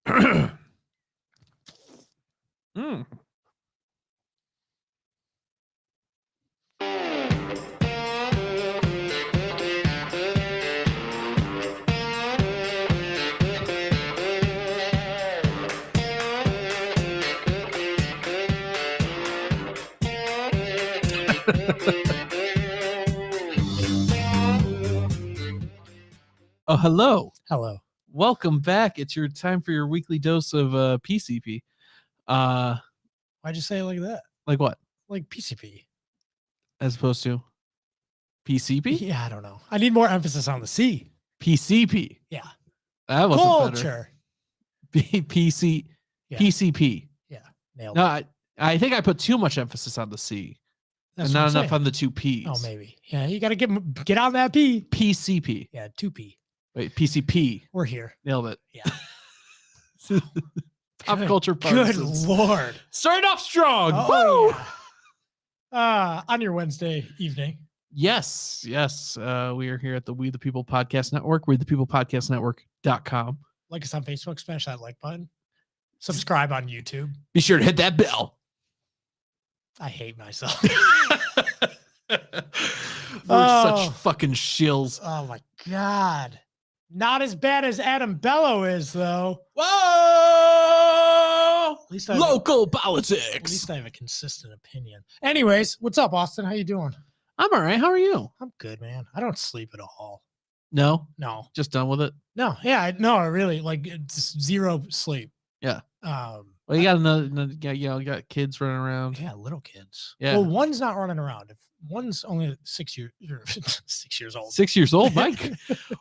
Mm. Oh, hello. Hello. Welcome back. It's your time for your weekly dose of PCP. Why'd you say it like that? Like what? Like PCP. As opposed to PCP? Yeah, I don't know. I need more emphasis on the C. PCP. Yeah. That wasn't Culture. better. PC. Yeah. PCP. Yeah. Nailed No, it. I think I put too much emphasis on the C That's and what not I'm enough saying. on the two P's. Oh, maybe. Yeah, you got to get on that P. PCP. Yeah, 2P. Wait, PCP. We're here. Nailed it. Yeah. Pop culture Partisans. Good Lord. Starting off strong. Oh, Woo! yeah. On your Wednesday evening. Yes. We are here at the We the People Podcast Network, We the People Podcast Network.com. Like us on Facebook, smash that like button. Subscribe on YouTube. Be sure to hit that bell. I hate myself. We're such fucking shills. Oh my God. Not as bad as Adam Bello is, though. Whoa! At least Local At politics. least I have a consistent opinion. Anyways, what's up, Austin? How you doing? I'm all right. How are you? I'm good, man. I don't sleep at all. No, No. just done with it. No. Yeah. I really like it's zero sleep. Yeah. Well, you got you got kids running around. Yeah, little kids. Yeah. Well, one's not running around. If one's only 6 years 6 years old. 6 years old, Mike.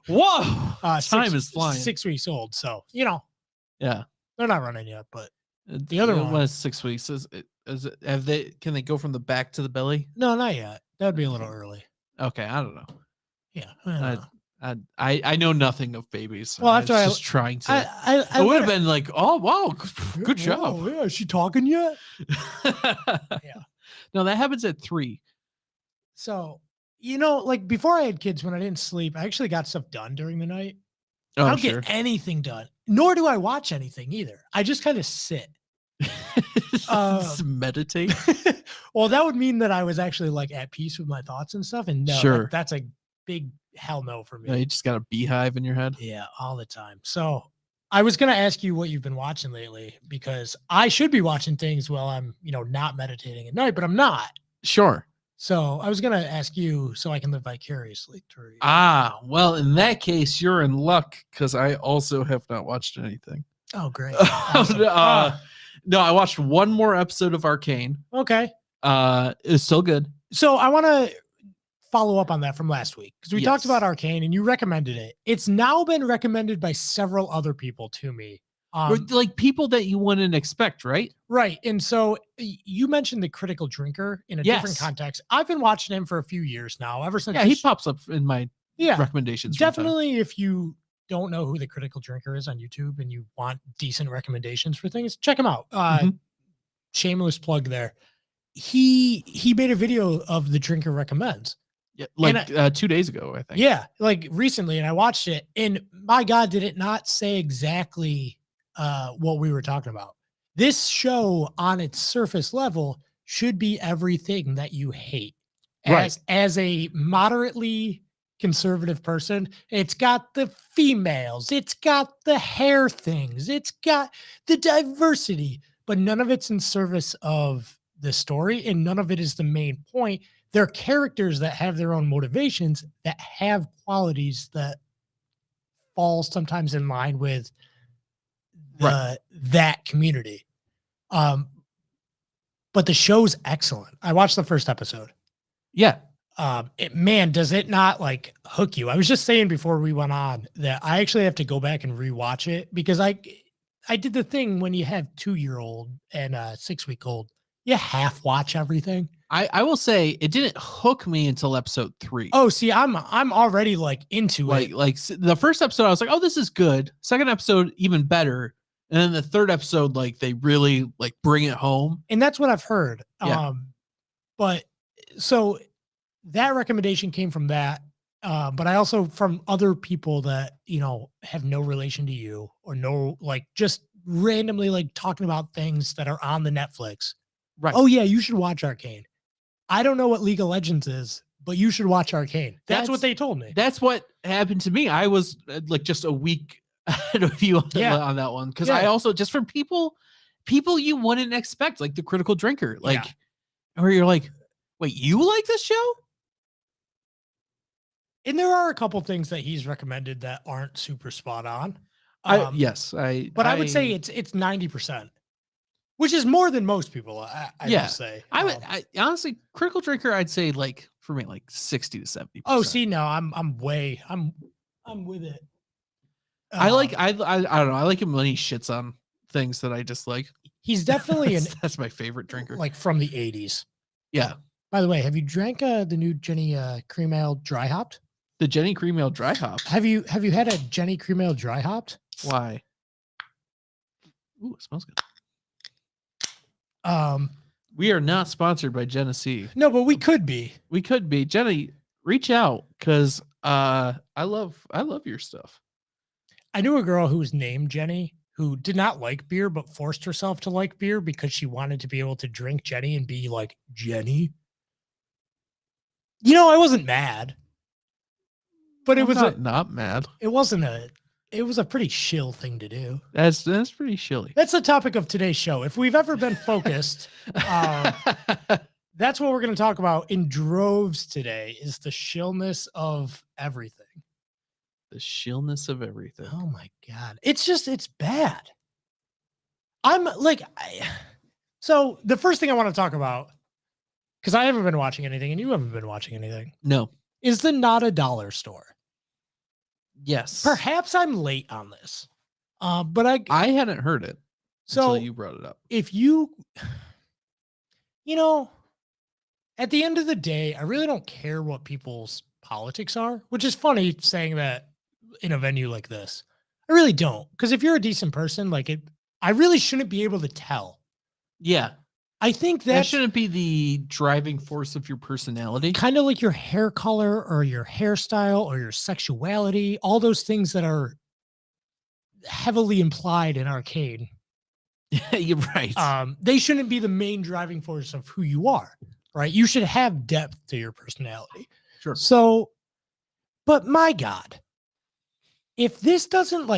Whoa. Time is flying. 6 weeks old. So, Yeah. they're not running yet, but the other one was 6 weeks. Can they go from the back to the belly? no, not yet. That'd be a little early. Okay. I don't know. Yeah. I don't know. I know nothing of babies. Well, after I was just trying to. I would have been like, oh wow, good job. Oh, yeah, is she talking yet? Yeah. No, that happens at 3. So, like before I had kids, when I didn't sleep, I actually got stuff done during the night. Oh, I don't get anything done, nor do I watch anything either. I just kind of sit. Just meditate. Well, that would mean that I was actually like at peace with my thoughts and stuff. And no, Sure. that's a big hell no for me. No, you just got a beehive in your head. Yeah, all the time. So I was going to ask you what you've been watching lately, because I should be watching things while I'm, not meditating at night, but I'm not. Sure. So I was going to ask you so I can live vicariously through you. Well, in that case, you're in luck because I also have not watched anything. Oh, great. Awesome. No, I watched one more episode of Arcane. Okay. It's still good. So I want to follow up on that from last week, because we talked Yes. about Arcane and you recommended it. It's now been recommended by several other people to me. Like people that you wouldn't expect, right? Right. And so you mentioned the Critical Drinker in a different Yes. context. I've been watching him for a few years now, ever since. Yeah, he pops up in my recommendations. Definitely, if you don't know who the Critical Drinker is on YouTube and you want decent recommendations for things, check him out. Shameless plug there. He made a video of the Drinker Recommends. Yeah, like 2 days ago, I think. Yeah, like recently, and I watched it, and my God, did it not say exactly what we were talking about? This show, on its surface level, should be everything that you hate. As a moderately conservative person, it's got the females, it's got the hair things, it's got the diversity, but none of it's in service of the story, and none of it is the main point. They're characters that have their own motivations, that have qualities that fall sometimes in line with that community. But the show's excellent. I watched the first episode. Yeah. Man, does it not like hook you? I was just saying before we went on that I actually have to go back and rewatch it, because I did the thing when you have 2-year-old and a 6-week-old, you half watch everything. I will say it didn't hook me until episode 3. Oh, see, I'm already like into it. Like the first episode, I was like, oh, this is good. Second episode, even better. And then the third episode, like they really like bring it home. And that's what I've heard. Yeah. But so that recommendation came from that. But I also from other people that, have no relation to you, or no, like just randomly like talking about things that are on the Netflix. Right. Oh yeah, you should watch Arcane. I don't know what League of Legends is, but you should watch Arcane. That's what they told me. That's what happened to me. I was like just a week ahead of you on that one. Cause I also just from people you wouldn't expect, like the Critical Drinker, like where you're like, wait, you like this show? And there are a couple things that he's recommended that aren't super spot on. I would say it's 90%, which is more than most people. I would say. I honestly, Critical Drinker, I'd say like for me, like 60 to 70%. Oh, see, no, I'm with it. I don't know. I like him when he shits on things that I dislike. He's definitely that's my favorite drinker. Like from the 80s. Yeah. By the way, have you drank the new Jenny Cream Ale dry hopped? The Jenny Cream Ale dry hopped. Have you had a Jenny Cream Ale dry hopped? Why? Ooh, it smells good. We are not sponsored by Genesee. No, but we could be. We could be. Jenny, reach out because I love your stuff. I knew a girl who was named Jenny who did not like beer, but forced herself to like beer because she wanted to be able to drink Jenny and be like Jenny. You know, I wasn't mad, but it was not mad. It wasn't it was a pretty shill thing to do. That's pretty shilly. That's the topic of today's show. If we've ever been focused, that's what we're going to talk about in droves today is the shillness of everything. The shillness of everything. Oh my God. It's bad. I'm like, so the first thing I want to talk about, because I haven't been watching anything and you haven't been watching anything. No. Is the Not a Dollar Store. Yes. Perhaps I'm late on this. But I hadn't heard it until you brought it up. If you know, at the end of the day, I really don't care what people's politics are, which is funny saying that in a venue like this. I really don't. Because if you're a decent person, I really shouldn't be able to tell. Yeah. I think that shouldn't be the driving force of your personality. Kind of like your hair color or your hairstyle or your sexuality, all those things that are heavily implied in Arcane. You're right. They shouldn't be the main driving force of who you are, right? You should have depth to your personality. Sure. So, but my God, if this doesn't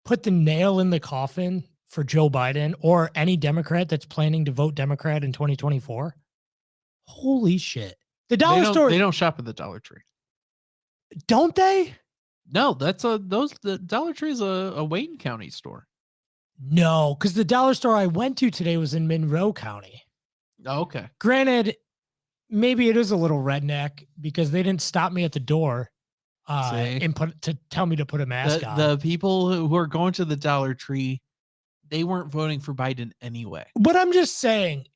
put the nail in the coffin for Joe Biden or any Democrat that's planning to vote Democrat in 2024, holy shit. The dollar store. They don't shop at the Dollar Tree. Don't they? No, the Dollar Tree is a Wayne County store. No, because the dollar store I went to today was in Monroe County. Oh, okay. Granted, maybe it is a little redneck because they didn't stop me at the door and tell me to put a mask on. The people who are going to the Dollar Tree, they weren't voting for Biden anyway. But I'm just saying,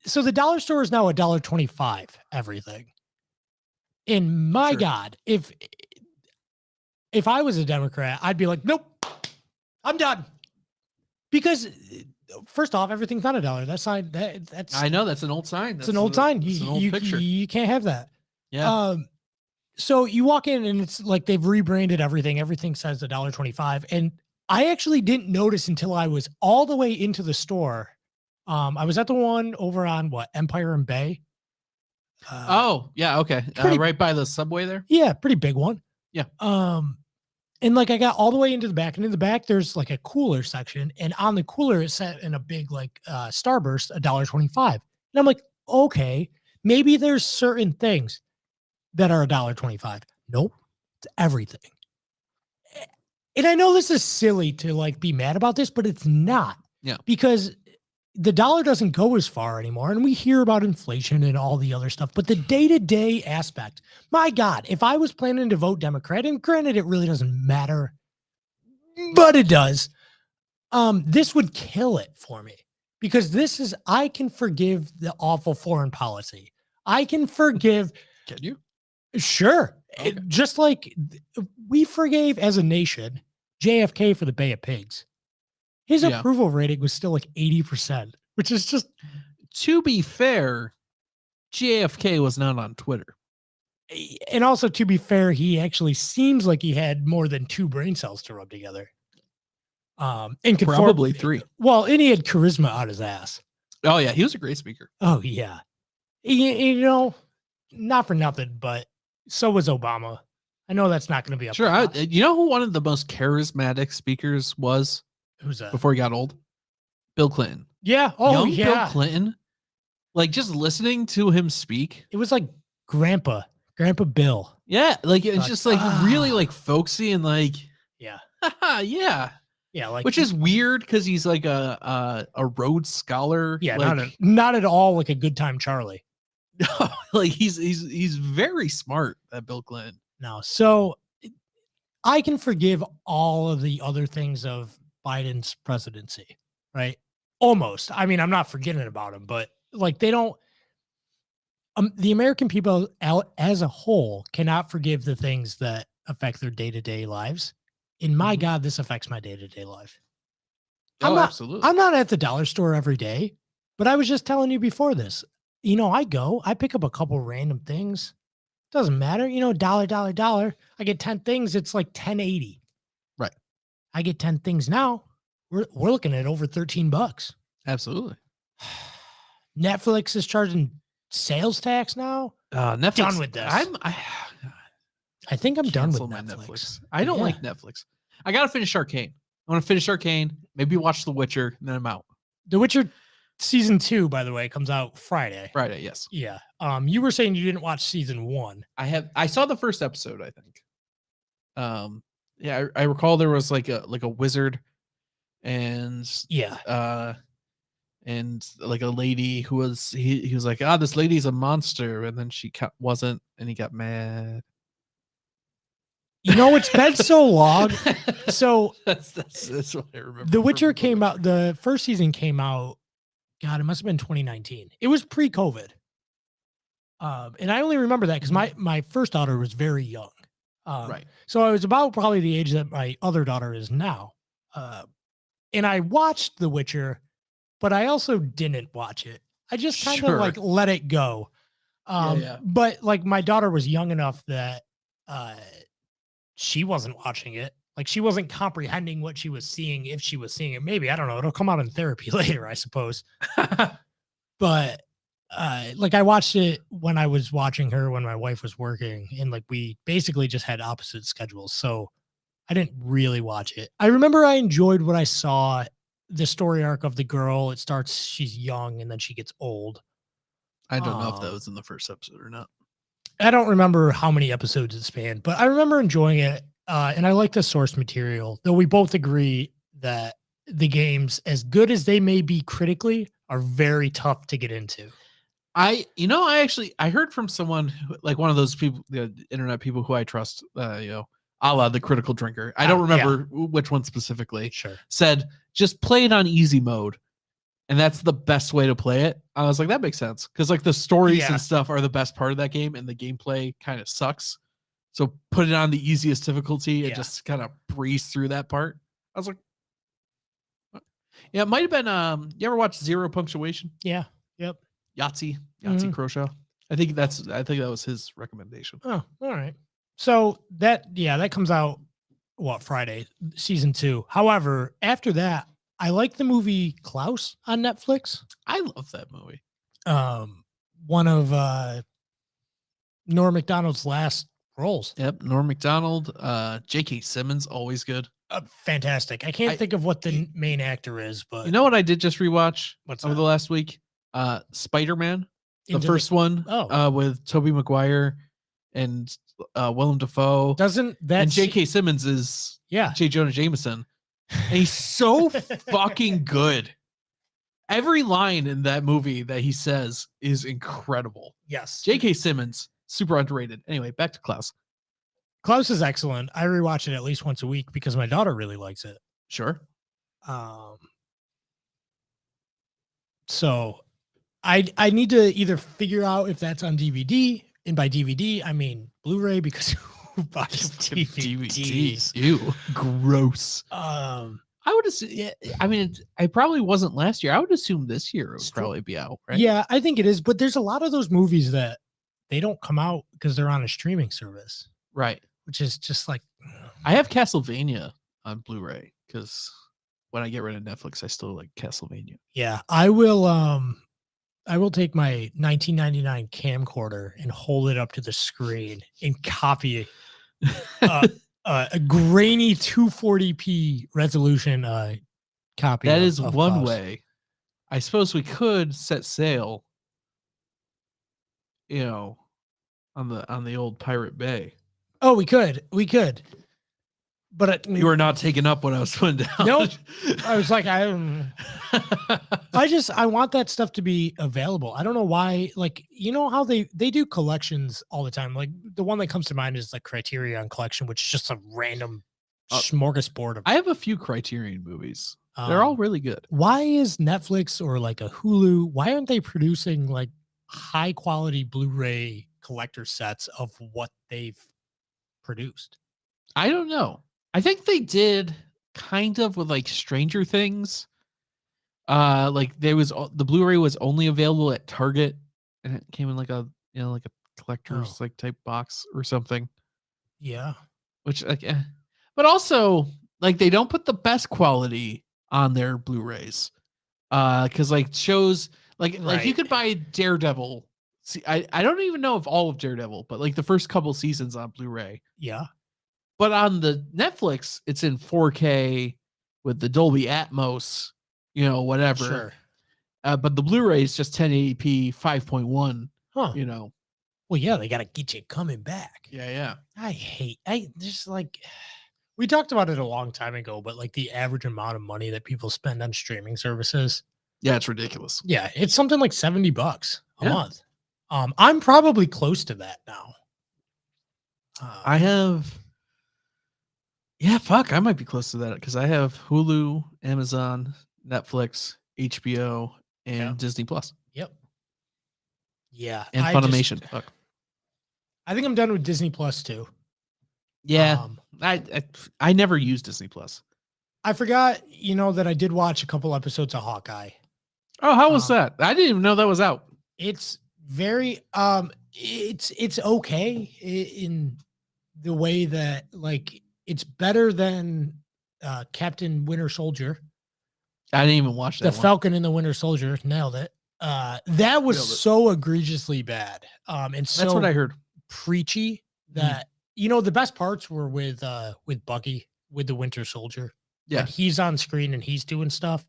so the dollar store is now $1.25 everything. And my God, if I was a Democrat, I'd be like, nope, I'm done. Because first off, everything's not $1. That's not that's. I know that's an old sign. It's an old sign. It's an old picture. You can't have that. Yeah. So you walk in and it's like they've rebranded everything. Everything says $1.25, and I actually didn't notice until I was all the way into the store. I was at the one over on Empire and Bay. Oh yeah, okay. Right by the subway there. Yeah, pretty big one. Yeah. And I got all the way into the back, and in the back there's a cooler section, and on the cooler it's set in a big Starburst $1.25, and I'm like, okay, maybe there's certain things that are $1.25. Nope, it's everything. And I know this is silly to be mad about this, but it's not. Yeah. Because the dollar doesn't go as far anymore. And we hear about inflation and all the other stuff, but the day-to-day aspect, my God, if I was planning to vote Democrat, and granted, it really doesn't matter, but it does. This would kill it for me because I can forgive the awful foreign policy. I can forgive. Can you? Sure. Okay. Just like we forgave as a nation JFK for the Bay of Pigs. His approval rating was still 80%, which is just. To be fair, JFK was not on Twitter. And also, to be fair, he actually seems like he had more than 2 brain cells to rub together. And could Probably 3. Well, and he had charisma out his ass. Oh yeah, he was a great speaker. Oh yeah, you know, not for nothing, but so was Obama. I know that's not going to be a sure. You know who one of the most charismatic speakers was? Who's that? Before he got old? Bill Clinton. Yeah. Oh Young yeah. Bill Clinton. Like just listening to him speak. It was like Grandpa Bill. Yeah, like it's just like really like folksy and like yeah. Yeah. Yeah, like which is weird because he's like a Rhodes Scholar. Yeah, like, not at all like a good time Charlie. No, like he's very smart, that Bill Clinton. No, so I can forgive all of the other things of Biden's presidency, right? Almost. I mean, I'm not forgetting about him, but like they don't. The American people as a whole cannot forgive the things that affect their day-to-day lives. And my God, this affects my day-to-day life. Absolutely. I'm not at the dollar store every day, but I was just telling you before this. You know, I pick up a couple random things. Doesn't matter. You know, dollar. I get 10 things. It's like $10.80. Right. I get 10 things now. We're looking at over $13. Absolutely. Netflix is charging sales tax now. Netflix. Done with this. I think I'm done with Netflix. I don't like Netflix. I gotta finish Arcane. I want to finish Arcane. Maybe watch The Witcher, and then I'm out. The Witcher season 2, by the way, comes out Friday. Friday, yes. Yeah. You were saying you didn't watch season 1. I saw the first episode, I think. Yeah, I recall there was like a wizard, and and like a lady who was he was like, this lady's a monster, and then she wasn't, and he got mad. You know, it's been so long. So that's what I remember. The Witcher came out. The first season came out. God, it must have been 2019. It was pre-COVID. And I only remember that because my first daughter was very young. Right. So I was about probably the age that my other daughter is now. And I watched The Witcher, but I also didn't watch it. I just kind of like let it go. But like my daughter was young enough that she wasn't watching it. Like she wasn't comprehending what she was seeing, if she was seeing it. Maybe, I don't know. It'll come out in therapy later, I suppose. But like I watched it when I was watching her when my wife was working, and like we basically just had opposite schedules. So I didn't really watch it. I remember I enjoyed what I saw, the story arc of the girl. It starts, she's young, and then she gets old. I don't know if that was in the first episode or not. I don't remember how many episodes it spanned, but I remember enjoying it. And I like the source material, though we both agree that the games, as good as they may be critically, are very tough to get into. I heard from someone like one of those people, the internet people who I trust, a la the Critical Drinker. I don't remember which one specifically. Sure. Said just play it on easy mode, and that's the best way to play it. I was like, that makes sense, because like the stories and stuff are the best part of that game, and the gameplay kind of sucks. So put it on the easiest difficulty and just kind of breeze through that part. I was like, yeah, it might have been. You ever watch Zero Punctuation? Yeah. Yep. Yahtzee Croshaw. I think that was his recommendation. Oh, all right. So that comes out Friday, season 2. However, after that, I like the movie Klaus on Netflix. I love that movie. One of Norm Macdonald's last roles. Yep, Norm Macdonald, J.K. Simmons, always good. Fantastic. I can't think of what the main actor is, but you know what I did just rewatch over the last week? Spider-Man, the first one, with Tobey Maguire and Willem Dafoe. And J.K. Simmons is J. Jonah Jameson, and he's so fucking good. Every line in that movie that he says is incredible. Yes, J.K. Simmons, super underrated. Anyway, back to Klaus. Klaus is excellent. I rewatch it at least once a week because my daughter really likes it. Sure. So I need to either figure out if that's on DVD, and by DVD I mean Blu-ray, because who buys DVDs? Ew, gross. I would assume. Yeah, I mean, it probably wasn't last year. I would assume this year it would probably be out, right? Yeah, I think it is. But there's a lot of those movies that they don't come out because they're on a streaming service, right? Which is just like, I have Castlevania on Blu-ray because when I get rid of Netflix, I still like Castlevania. Yeah, I will take my 1999 camcorder and hold it up to the screen and copy a grainy 240p resolution copy. That of, is of one Klaus. way. I suppose we could set sail, on the old Pirate Bay. Oh, we could, but You were not taking up what I was putting down. Nope. I was like, I want that stuff to be available. I don't know why. Like, you know how they do collections all the time. Like the one that comes to mind is the Criterion collection, which is just a random smorgasbord of. I have a few Criterion movies. They're all really good. Why is Netflix or like a Hulu? Why aren't they producing like high quality Blu-ray collector sets of what they've produced? I don't know. I think they did kind of with like Stranger Things. Like the Blu-ray was only available at Target, and it came in like a collector's like type box or something. Yeah. Which but also like they don't put the best quality on their Blu-rays. Because like shows like you could buy Daredevil. See, I don't even know if all of Daredevil, but like the first couple seasons on Blu-ray. Yeah. But on the Netflix, it's in 4K with the Dolby Atmos, whatever. Sure. But the Blu-ray is just 1080p 5.1. Huh. Well, yeah, they got to get you coming back. Yeah. I just like, we talked about it a long time ago, but like the average amount of money that people spend on streaming services. Yeah, it's ridiculous. Yeah, it's something like $70 a month. I'm probably close to that now. I have. Yeah, fuck. I might be close to that because I have Hulu, Amazon, Netflix, HBO, and Disney Plus. Yep. Yeah. And Funimation. Fuck. I think I'm done with Disney Plus too. Yeah. I never used Disney Plus. I forgot, that I did watch a couple episodes of Hawkeye. Oh, how was that? I didn't even know that was out. It's very it's okay in the way that like it's better than Captain Winter Soldier. I didn't even watch that. The Falcon and the Winter Soldier nailed it. That was so egregiously bad. And so that's what I heard. Preachy that the best parts were with Bucky, with the Winter Soldier. Yeah, when he's on screen and he's doing stuff.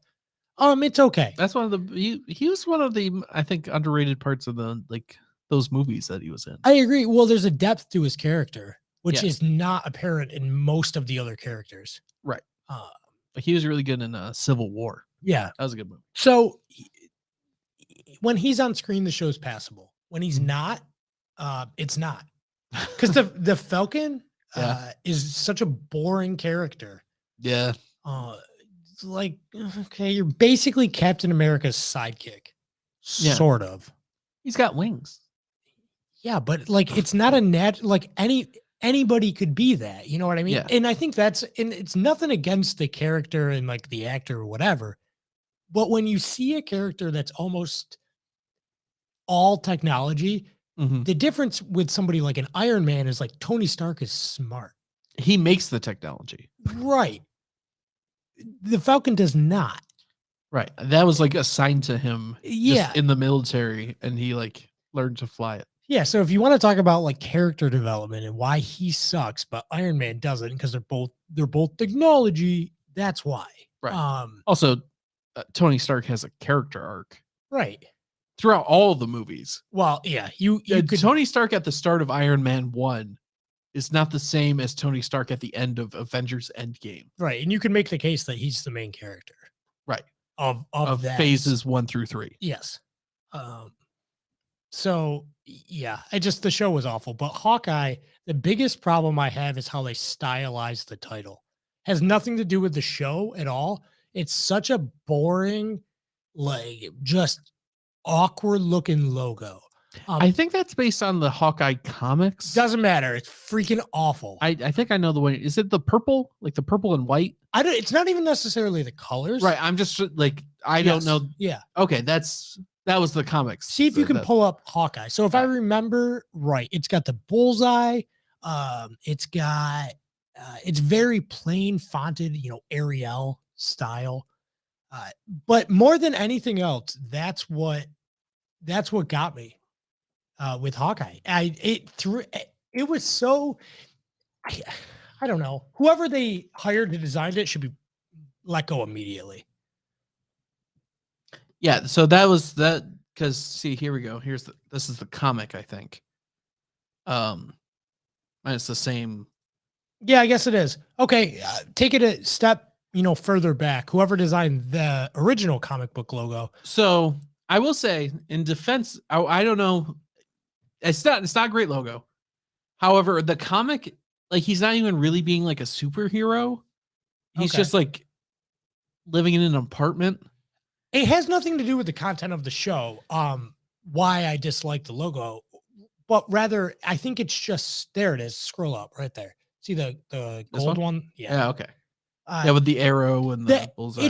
It's okay. That's one of the he was one of the I think underrated parts of the like those movies that he was in. I agree. Well, there's a depth to his character, which is not apparent in most of the other characters. Right. But he was really good in Civil War. Yeah, that was a good movie. So when he's on screen, the show's passable. When he's not, it's not. Because the Falcon is such a boring character. Yeah. It's like, okay, you're basically Captain America's sidekick. Sort of. He's got wings. Yeah, but like it's not like anybody could be that. You know what I mean? Yeah. And I think and it's nothing against the character and like the actor or whatever. But when you see a character that's almost all technology, the difference with somebody like an Iron Man is like Tony Stark is smart. He makes the technology. Right. The Falcon does not. Right. That was like assigned to him just in the military, and he like learned to fly it. Yeah. So if you want to talk about like character development and why he sucks, but Iron Man doesn't because they're both technology, that's why. Right. Also, Tony Stark has a character arc. Right. Throughout all of the movies. Well, yeah. Tony Stark at the start of Iron Man 1 is not the same as Tony Stark at the end of Avengers Endgame. Right. And you can make the case that he's the main character. Right. Of phases 1 through 3. Yes. So yeah, the show was awful. But Hawkeye, the biggest problem I have is how they stylized the title. Has nothing to do with the show at all. It's such a boring, like just awkward looking logo. I think that's based on the Hawkeye comics. Doesn't matter. It's freaking awful. I think I know the one. Is it the purple? Like the purple and white? It's not even necessarily the colors. Right. I'm just like, I don't know. Yeah. Okay. That was the comics. See if you can pull up Hawkeye. So if I remember right, it's got the bullseye. It's got, it's very plain fonted, Arial style. But more than anything else, that's what got me with Hawkeye. It was so, I don't know. Whoever they hired to design it should be let go immediately. Yeah, so that was that, because see, here we go. This is the comic, I think. And it's the same. Yeah, I guess it is. Okay, take it a step, further back. Whoever designed the original comic book logo. So I will say, in defense, I don't know. It's not a great logo. However, the comic, like, he's not even really being like a superhero. He's just like living in an apartment. It has nothing to do with the content of the show. Why I dislike the logo, but rather I think it's just, there it is. Scroll up right there. See the gold one? Yeah. Yeah. Okay. Yeah, with the arrow and the bullseye.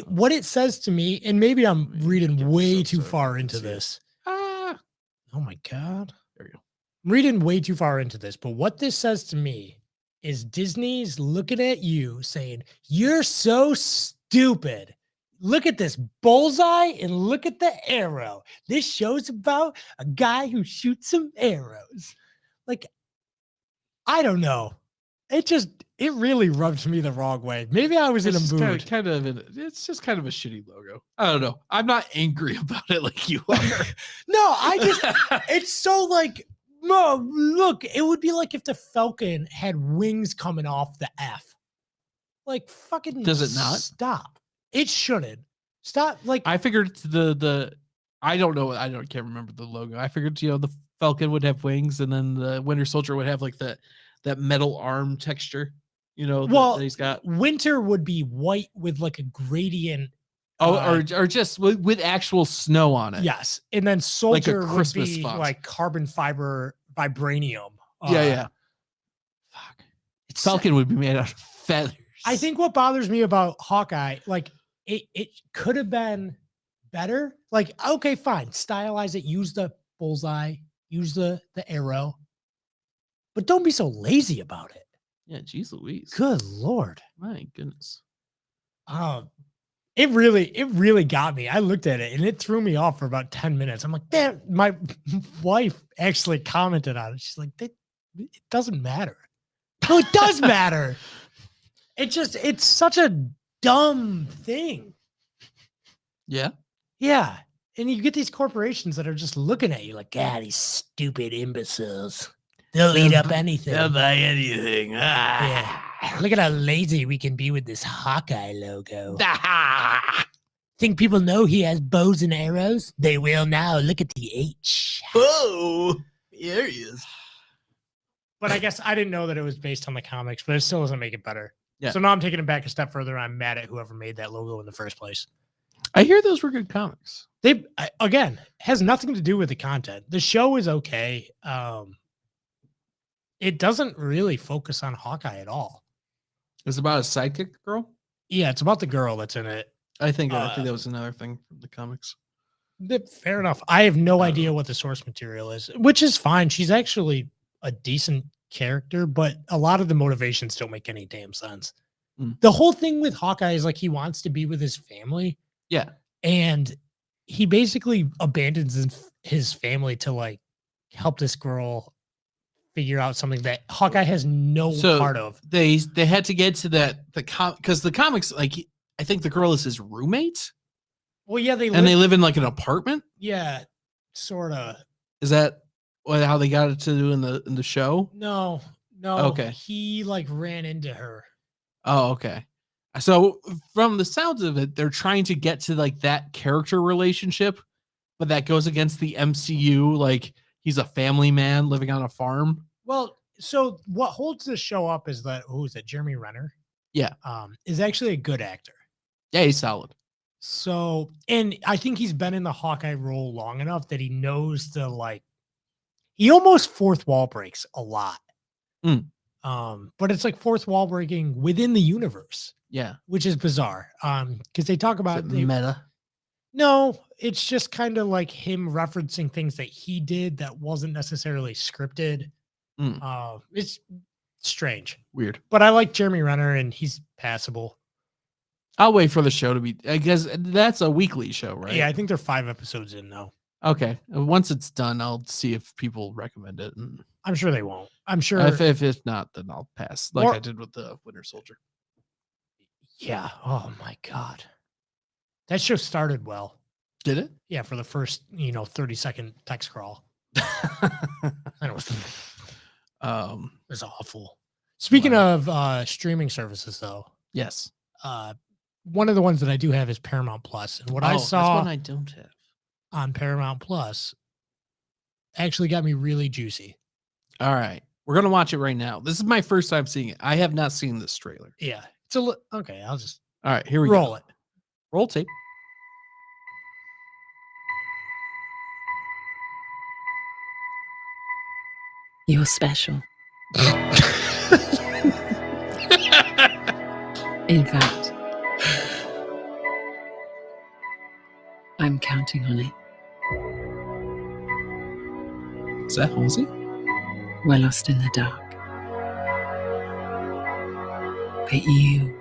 What it says to me, and maybe I'm reading way too far into this. Oh my God. There you go. I'm reading way too far into this, but what this says to me is Disney's looking at you saying, you're so stupid. Look at this bullseye and look at the arrow. This show's about a guy who shoots some arrows. Like, I don't know. It really rubbed me the wrong way. Maybe I was in a mood. It's just kind of a shitty logo. I don't know. I'm not angry about it like you are. No, it's so like, look, it would be like if the Falcon had wings coming off the F. Like, fucking does it not? Stop. It shouldn't. Stop. Like, I figured I don't know. I can't remember the logo. I figured, the Falcon would have wings, and then the Winter Soldier would have like that metal arm texture, that he's got. Winter would be white with like a gradient. Or just with actual snow on it. Yes. And then Soldier like a Christmas would be font. like carbon fiber vibranium. Yeah. Fuck. Falcon would be made out of feathers. I think what bothers me about Hawkeye, like, it could have been better. Like, okay, fine. Stylize it. Use the bullseye. Use the arrow. But don't be so lazy about it. Yeah, geez Louise. Good Lord. My goodness. It really got me. I looked at it and it threw me off for about 10 minutes. I'm like, damn, my wife actually commented on it. She's like, it doesn't matter. No, it does matter. It's such a dumb thing. Yeah. Yeah. And you get these corporations that are just looking at you like, God, these stupid imbeciles. They'll eat up anything. They'll buy anything. Yeah. Look at how lazy we can be with this Hawkeye logo. Think people know he has bows and arrows? They will now. Look at the H. Oh, there he is. But I guess I didn't know that it was based on the comics, but it still doesn't make it better. Yeah. So now I'm taking it back a step further. I'm mad at whoever made that logo in the first place. I hear those were good comics. Again, has nothing to do with the content. The show is okay. It doesn't really focus on Hawkeye at all. It's about a sidekick girl? Yeah, it's about the girl that's in it. I think that was another thing from the comics. Fair enough. I have no idea what the source material is, which is fine. She's actually a decent character, but a lot of the motivations don't make any damn sense. The whole thing with Hawkeye is like he wants to be with his family. Yeah. And he basically abandons his family to like help this girl figure out something that Hawkeye has no part of. They had to get to because the comics, like, I think the girl is his roommate. Well, yeah, they live in like an apartment. Yeah, sort of. Is that how they got it to do in the show? No. Okay. He like ran into her. Oh, okay. So from the sounds of it, they're trying to get to like that character relationship, but that goes against the MCU. Like, he's a family man living on a farm. Well, so what holds the show up is that, who is it? Jeremy Renner. Yeah. Is actually a good actor. Yeah, he's solid. So, and I think he's been in the Hawkeye role long enough that he knows he almost fourth wall breaks a lot. But it's like fourth wall breaking within the universe. Yeah. Which is bizarre. Because they talk about meta. No, it's just kind of like him referencing things that he did that wasn't necessarily scripted. It's strange. Weird. But I like Jeremy Renner, and he's passable. I'll wait for the show to be, I guess that's a weekly show, right? Yeah, I think they're 5 episodes in now. Okay. Once it's done, I'll see if people recommend it. And I'm sure they won't. I'm sure. if not, then I'll pass, like I did with the Winter Soldier. Yeah. Oh my God. That show started well. Did it? Yeah, for the first, 30-second text crawl. And it was awful. Speaking of streaming services, though. Yes. One of the ones that I do have is Paramount Plus, and what I saw that's one I don't have on Paramount Plus actually got me really juicy. All right, we're gonna watch it right now. This is my first time seeing it. I have not seen this trailer. Yeah, it's okay. I'll just all right. Here we roll go. it. Roll tape. You're special. In fact, I'm counting on it. Is that Halsey? We're lost in the dark. But you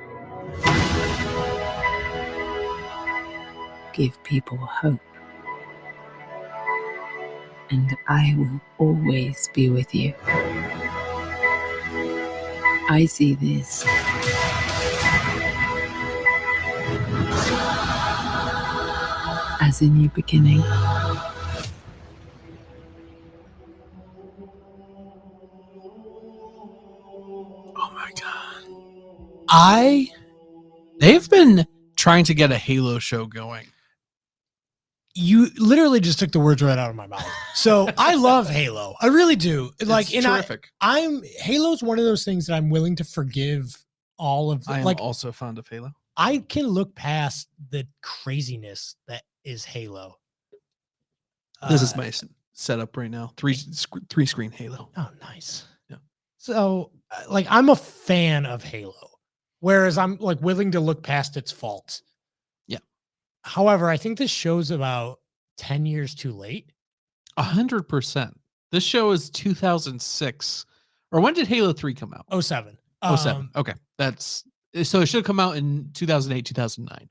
give people hope. And I will always be with you. I see this as a new beginning. Oh my God. They've been trying to get a Halo show going. You literally just took the words right out of my mouth. So I love Halo. I really do. Like, it's terrific. Halo's one of those things that I'm willing to forgive all of. I am also fond of Halo. I can look past the craziness that is Halo. This is my setup right now. Three screen Halo. Oh, nice. Yeah. So, like, I'm a fan of Halo, whereas I'm like willing to look past its faults. Yeah. However, I think this show's about 10 years too late. 100%. This show is 2006. Or when did Halo 3 come out? 07. 07. Okay. So it should come out in 2008, 2009.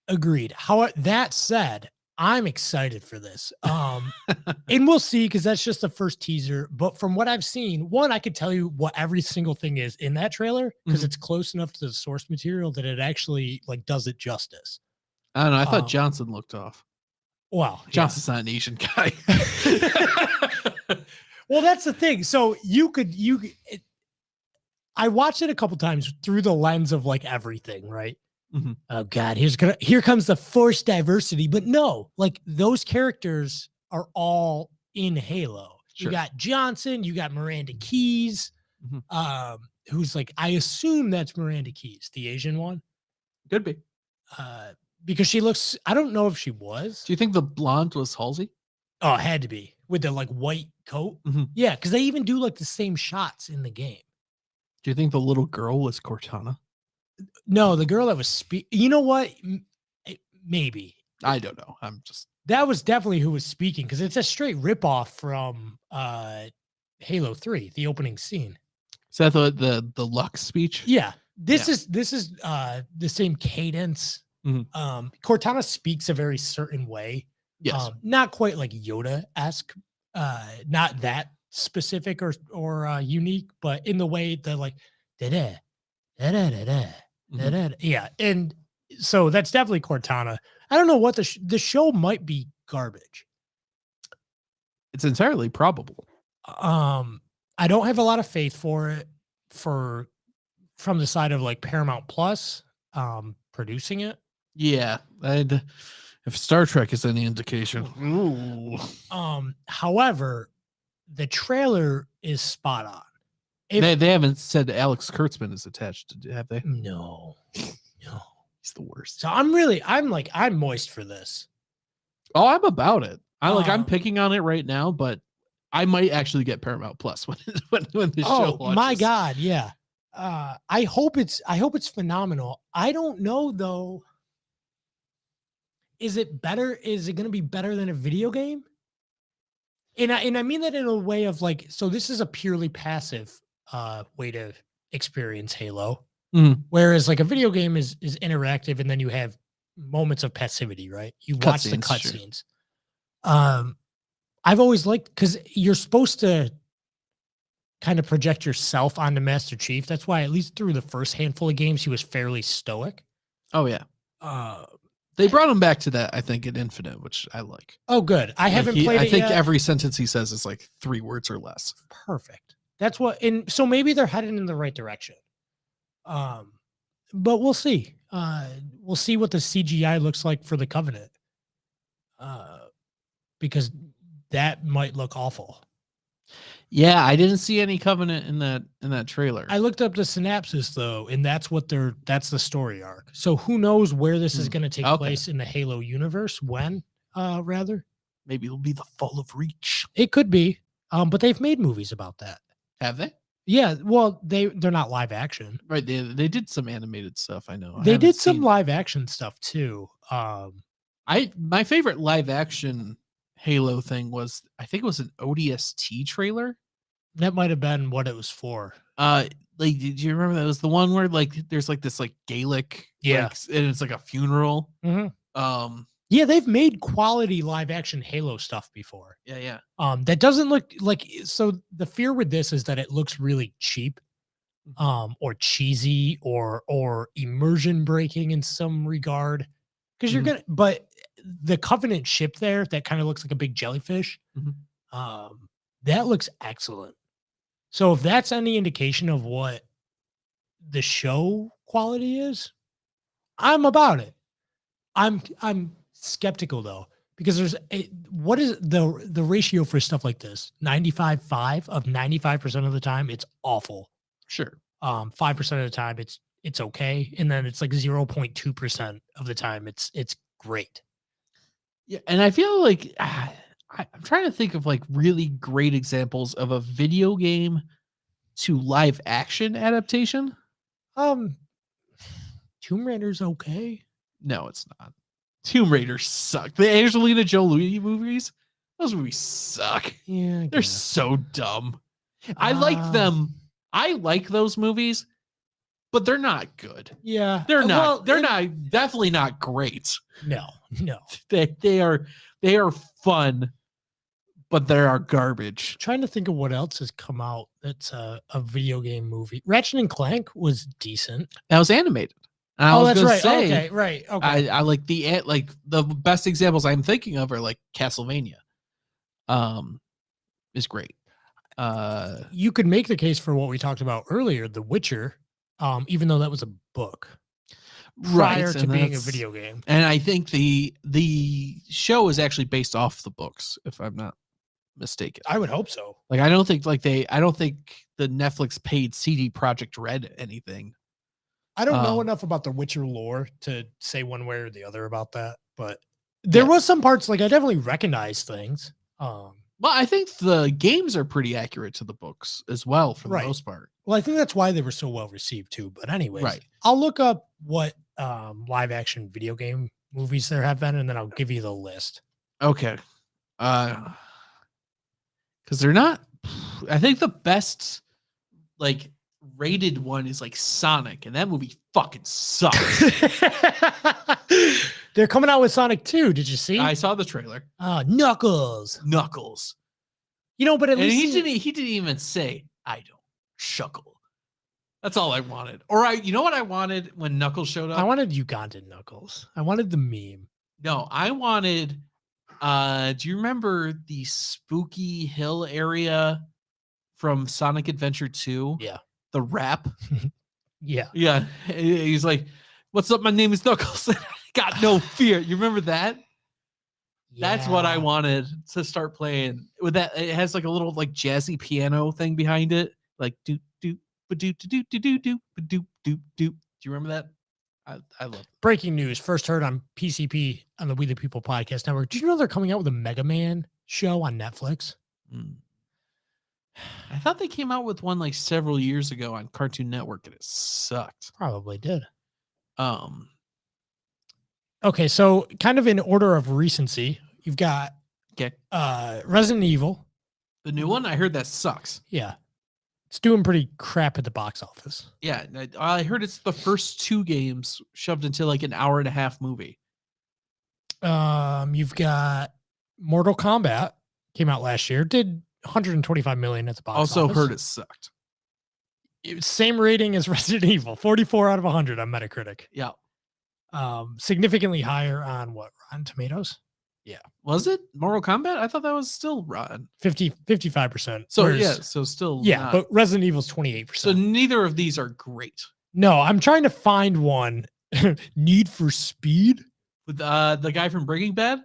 Agreed. However, that said, I'm excited for this. And we'll see, because that's just the first teaser. But from what I've seen, one, I could tell you what every single thing is in that trailer, because it's close enough to the source material that it actually like does it justice. I don't know. I thought Johnson looked off. Wow. Johnson's not an Asian guy. Well, that's the thing. So I watched it a couple times through the lens of like everything, right? Mm-hmm. Oh God, here comes the forced diversity. But no, like those characters are all in Halo. Sure. You got Johnson, you got Miranda Keys, who's like, I assume that's Miranda Keys, the Asian one. Could be. Because she looks, I don't know if she was. Do you think the blonde was Halsey? Oh, it had to be, with the like white coat. Mm-hmm. Yeah, because they even do like the same shots in the game. Do you think the little girl was Cortana? No, the girl that was you know what? Maybe. I don't know. That was definitely who was speaking, because it's a straight ripoff from Halo 3, the opening scene. Is that the Lux speech? Yeah. This is the same cadence. Mm-hmm. Cortana speaks a very certain way. Yes. Not quite like Yoda-esque, not that specific or unique, but in the way that like da-da, da-da-da-da. Yeah, and so that's definitely Cortana. I don't know what the show might be garbage. It's entirely probable. I don't have a lot of faith for it from the side of like Paramount Plus producing it. Yeah, if Star Trek is any indication. Ooh. However, the trailer is spot on. They haven't said Alex Kurtzman is attached to, have they? No. He's the worst. So I'm moist for this. Oh, I'm about it. I'm picking on it right now, but I might actually get Paramount Plus when the show launches. Oh my God, yeah. I hope it's phenomenal. I don't know though. Is it better? Is it going to be better than a video game? And I mean that in a way of like, so this is a purely passive way to experience Halo. Mhm. Whereas like a video game is interactive, and then you have moments of passivity, right? You watch the Cutscenes, sure. cutscenes. I've always liked, because you're supposed to kind of project yourself onto Master Chief. That's why, at least through the first handful of games, he was fairly stoic. Oh yeah. Uh, They brought him back to that, I think, in Infinite, which I like. oh, good. I haven't played I it think yet. every sentence he says is like 3 words or less. Perfect. That's what, and so maybe they're heading in the right direction. But we'll see. We'll see what the CGI looks like for the Covenant. Because that might look awful. Yeah, I didn't see any Covenant in that trailer. I looked up the synopsis though, and that's the story arc. So who knows where this is going to take place in the Halo universe? When, rather? Maybe it'll be the fall of Reach. It could be. But they've made movies about that. Have they? Yeah. Well, they're not live action. Right. They did some animated stuff. I know. They did some live action stuff too. My favorite live action Halo thing was, I think it was an ODST trailer. That might have been what it was for. Like, did you remember that was the one where like there's like this like Gaelic, yeah, like, and it's like a funeral. Mm-hmm. Yeah, they've made quality live action Halo stuff before. Yeah. That doesn't look like, so the fear with this is that it looks really cheap, or cheesy, or immersion breaking in some regard. Because you're gonna, but the Covenant ship there that kind of looks like a big jellyfish, that looks excellent. So if that's any indication of what the show quality is, I'm about it. I'm skeptical though, because what is the ratio for stuff like this? 95-5 of 95% of the time, it's awful. Sure. 5% of the time, it's okay, and then it's like 0.2% of the time, it's great. Yeah, and I feel like I'm trying to think of like really great examples of a video game to live action adaptation. Tomb Raider's okay. No, it's not. Tomb Raider suck. The Angelina Jolie movies, those movies suck. Yeah, they're so dumb. I like them. I like those movies, but they're not good. Yeah, they're not. Well, they're not. Definitely not great. No. They are fun, but they are garbage. I'm trying to think of what else has come out that's a video game movie. Ratchet and Clank was decent. That was animated. That's right. Say, okay, right. Okay. I like the best examples I'm thinking of are like Castlevania. Is great. You could make the case for what we talked about earlier, The Witcher, even though that was a book prior to being a video game. And I think the show is actually based off the books, if I'm not mistaken. I would hope so. Like I don't think the Netflix paid CD Projekt Red anything. I don't know enough about the Witcher lore to say one way or the other about that, but there was some parts, like I definitely recognize things. Well, I think the games are pretty accurate to the books as well, for the most part. Well, I think that's why they were so well received too. But anyways, right. I'll look up what live action video game movies there have been, and then I'll give you the list. Okay. Because they're not. I think the best like rated one is like Sonic, and that movie fucking sucks. They're coming out with Sonic 2. Did you see? I saw the trailer. Knuckles. You know, but at least he didn't even say I don't shuckle. That's all I wanted. Or you know what I wanted when Knuckles showed up? I wanted Ugandan Knuckles. I wanted the meme. No, I wanted. Do you remember the Spooky Hill area from Sonic Adventure 2? Yeah. The rap. Yeah. He's like, "What's up? My name is Knuckles. Got no fear." You remember that? Yeah. That's what I wanted to start playing with that. It has like a little like jazzy piano thing behind it. Like do do do do do do do do do do. Do you remember that? I love it. Breaking news. First heard on PCP on the We the People podcast network. Did you know they're coming out with a Mega Man show on Netflix? I thought they came out with one like several years ago on Cartoon Network and it sucked. Probably did. Okay, so kind of in order of recency, you've got Resident Evil. The new one? I heard that sucks. Yeah. It's doing pretty crap at the box office. Yeah, I heard it's the first 2 games shoved into like an hour-and-a-half movie. You've got Mortal Kombat came out last year, did 125 million at the box office. Also heard it sucked. Same rating as Resident Evil, 44 out of 100 on Metacritic. Yeah. Significantly higher on what, Rotten Tomatoes? Yeah. Was it Mortal Kombat? I thought that was still rotten. 55%. So yeah, so still yeah, but Resident Evil's 28%. So neither of these are great. No, I'm trying to find one. Need for Speed with the guy from Breaking Bad,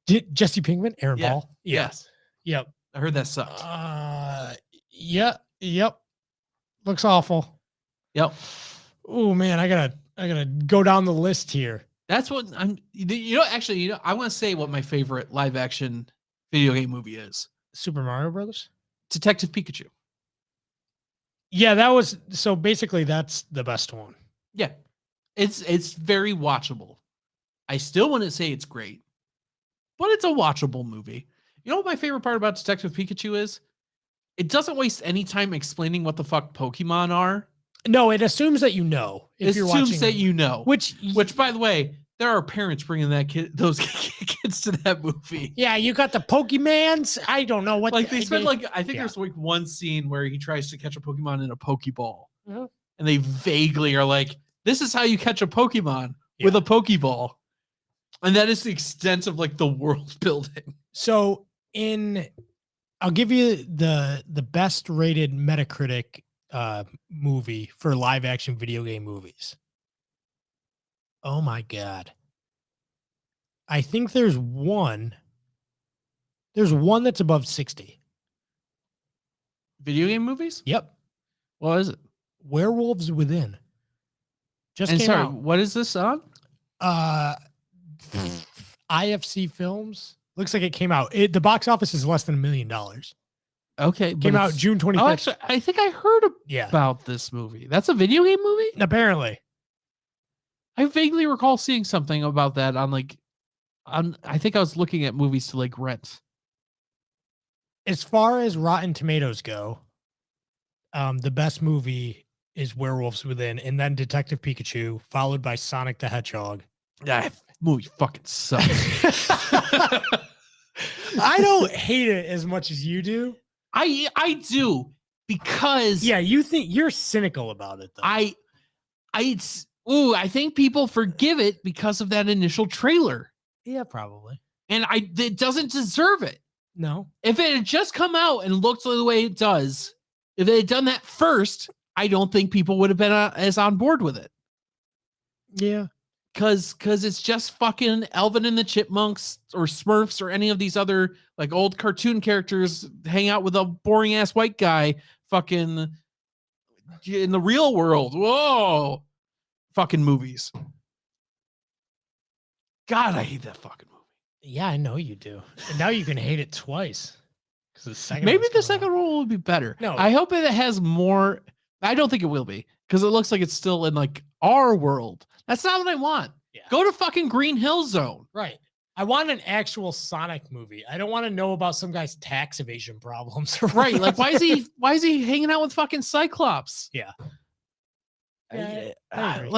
Jesse Pinkman, Aaron Paul. Yeah. Yes. Yep. I heard that sucked. Yep. Looks awful. Yep. Oh man, I gotta go down the list here. That's what I'm. Actually, I want to say what my favorite live action video game movie is. Super Mario Brothers. Detective Pikachu. Yeah, that was so. Basically, that's the best one. Yeah, it's very watchable. I still wouldn't say it's great, but it's a watchable movie. You know what my favorite part about Detective Pikachu is? It doesn't waste any time explaining what the fuck Pokemon are. No, it assumes that you know. It assumes that you know. Which, by the way, there are parents bringing those kids to that movie. Yeah, you got the Pokemans. I don't know what. Like they spend I think there's like one scene where he tries to catch a Pokemon in a Pokeball, and they vaguely are like, "This is how you catch a Pokemon with a Pokeball," and that is the extent of like the world building. So I'll give you the best rated Metacritic movie for live action video game movies. Oh my God. I think there's one that's above 60. Video game movies? Yep. What is it? Werewolves Within. Just came out. What is this on? IFC Films. Looks like it came out. The box office is less than $1 million. Okay. Came out June 25th. Oh, actually, I think I heard about this movie. That's a video game movie? Apparently. I vaguely recall seeing something about that I think I was looking at movies to like rent. As far as Rotten Tomatoes go, the best movie is Werewolves Within, and then Detective Pikachu, followed by Sonic the Hedgehog. That movie fucking sucks. I don't hate it as much as you do. I do, because you think you're cynical about it though. I think people forgive it because of that initial trailer. Yeah, probably. And it doesn't deserve it. No. If it had just come out and looked the way it does, if they had done that first, I don't think people would have been as on board with it. Yeah. Cause it's just fucking Alvin and the Chipmunks or Smurfs or any of these other like old cartoon characters hang out with a boring ass white guy fucking in the real world. Whoa. Fucking movies. God, I hate that fucking movie. Yeah, I know you do. And now you can hate it twice. Maybe the second one will be better. No. I hope it has more. I don't think it will be, because it looks like it's still in like our world. That's not what I want. Yeah. Go to fucking Green Hill Zone. Right. I want an actual Sonic movie. I don't want to know about some guy's tax evasion problems. Right. Like, why is he hanging out with fucking Cyclops? Yeah. Like,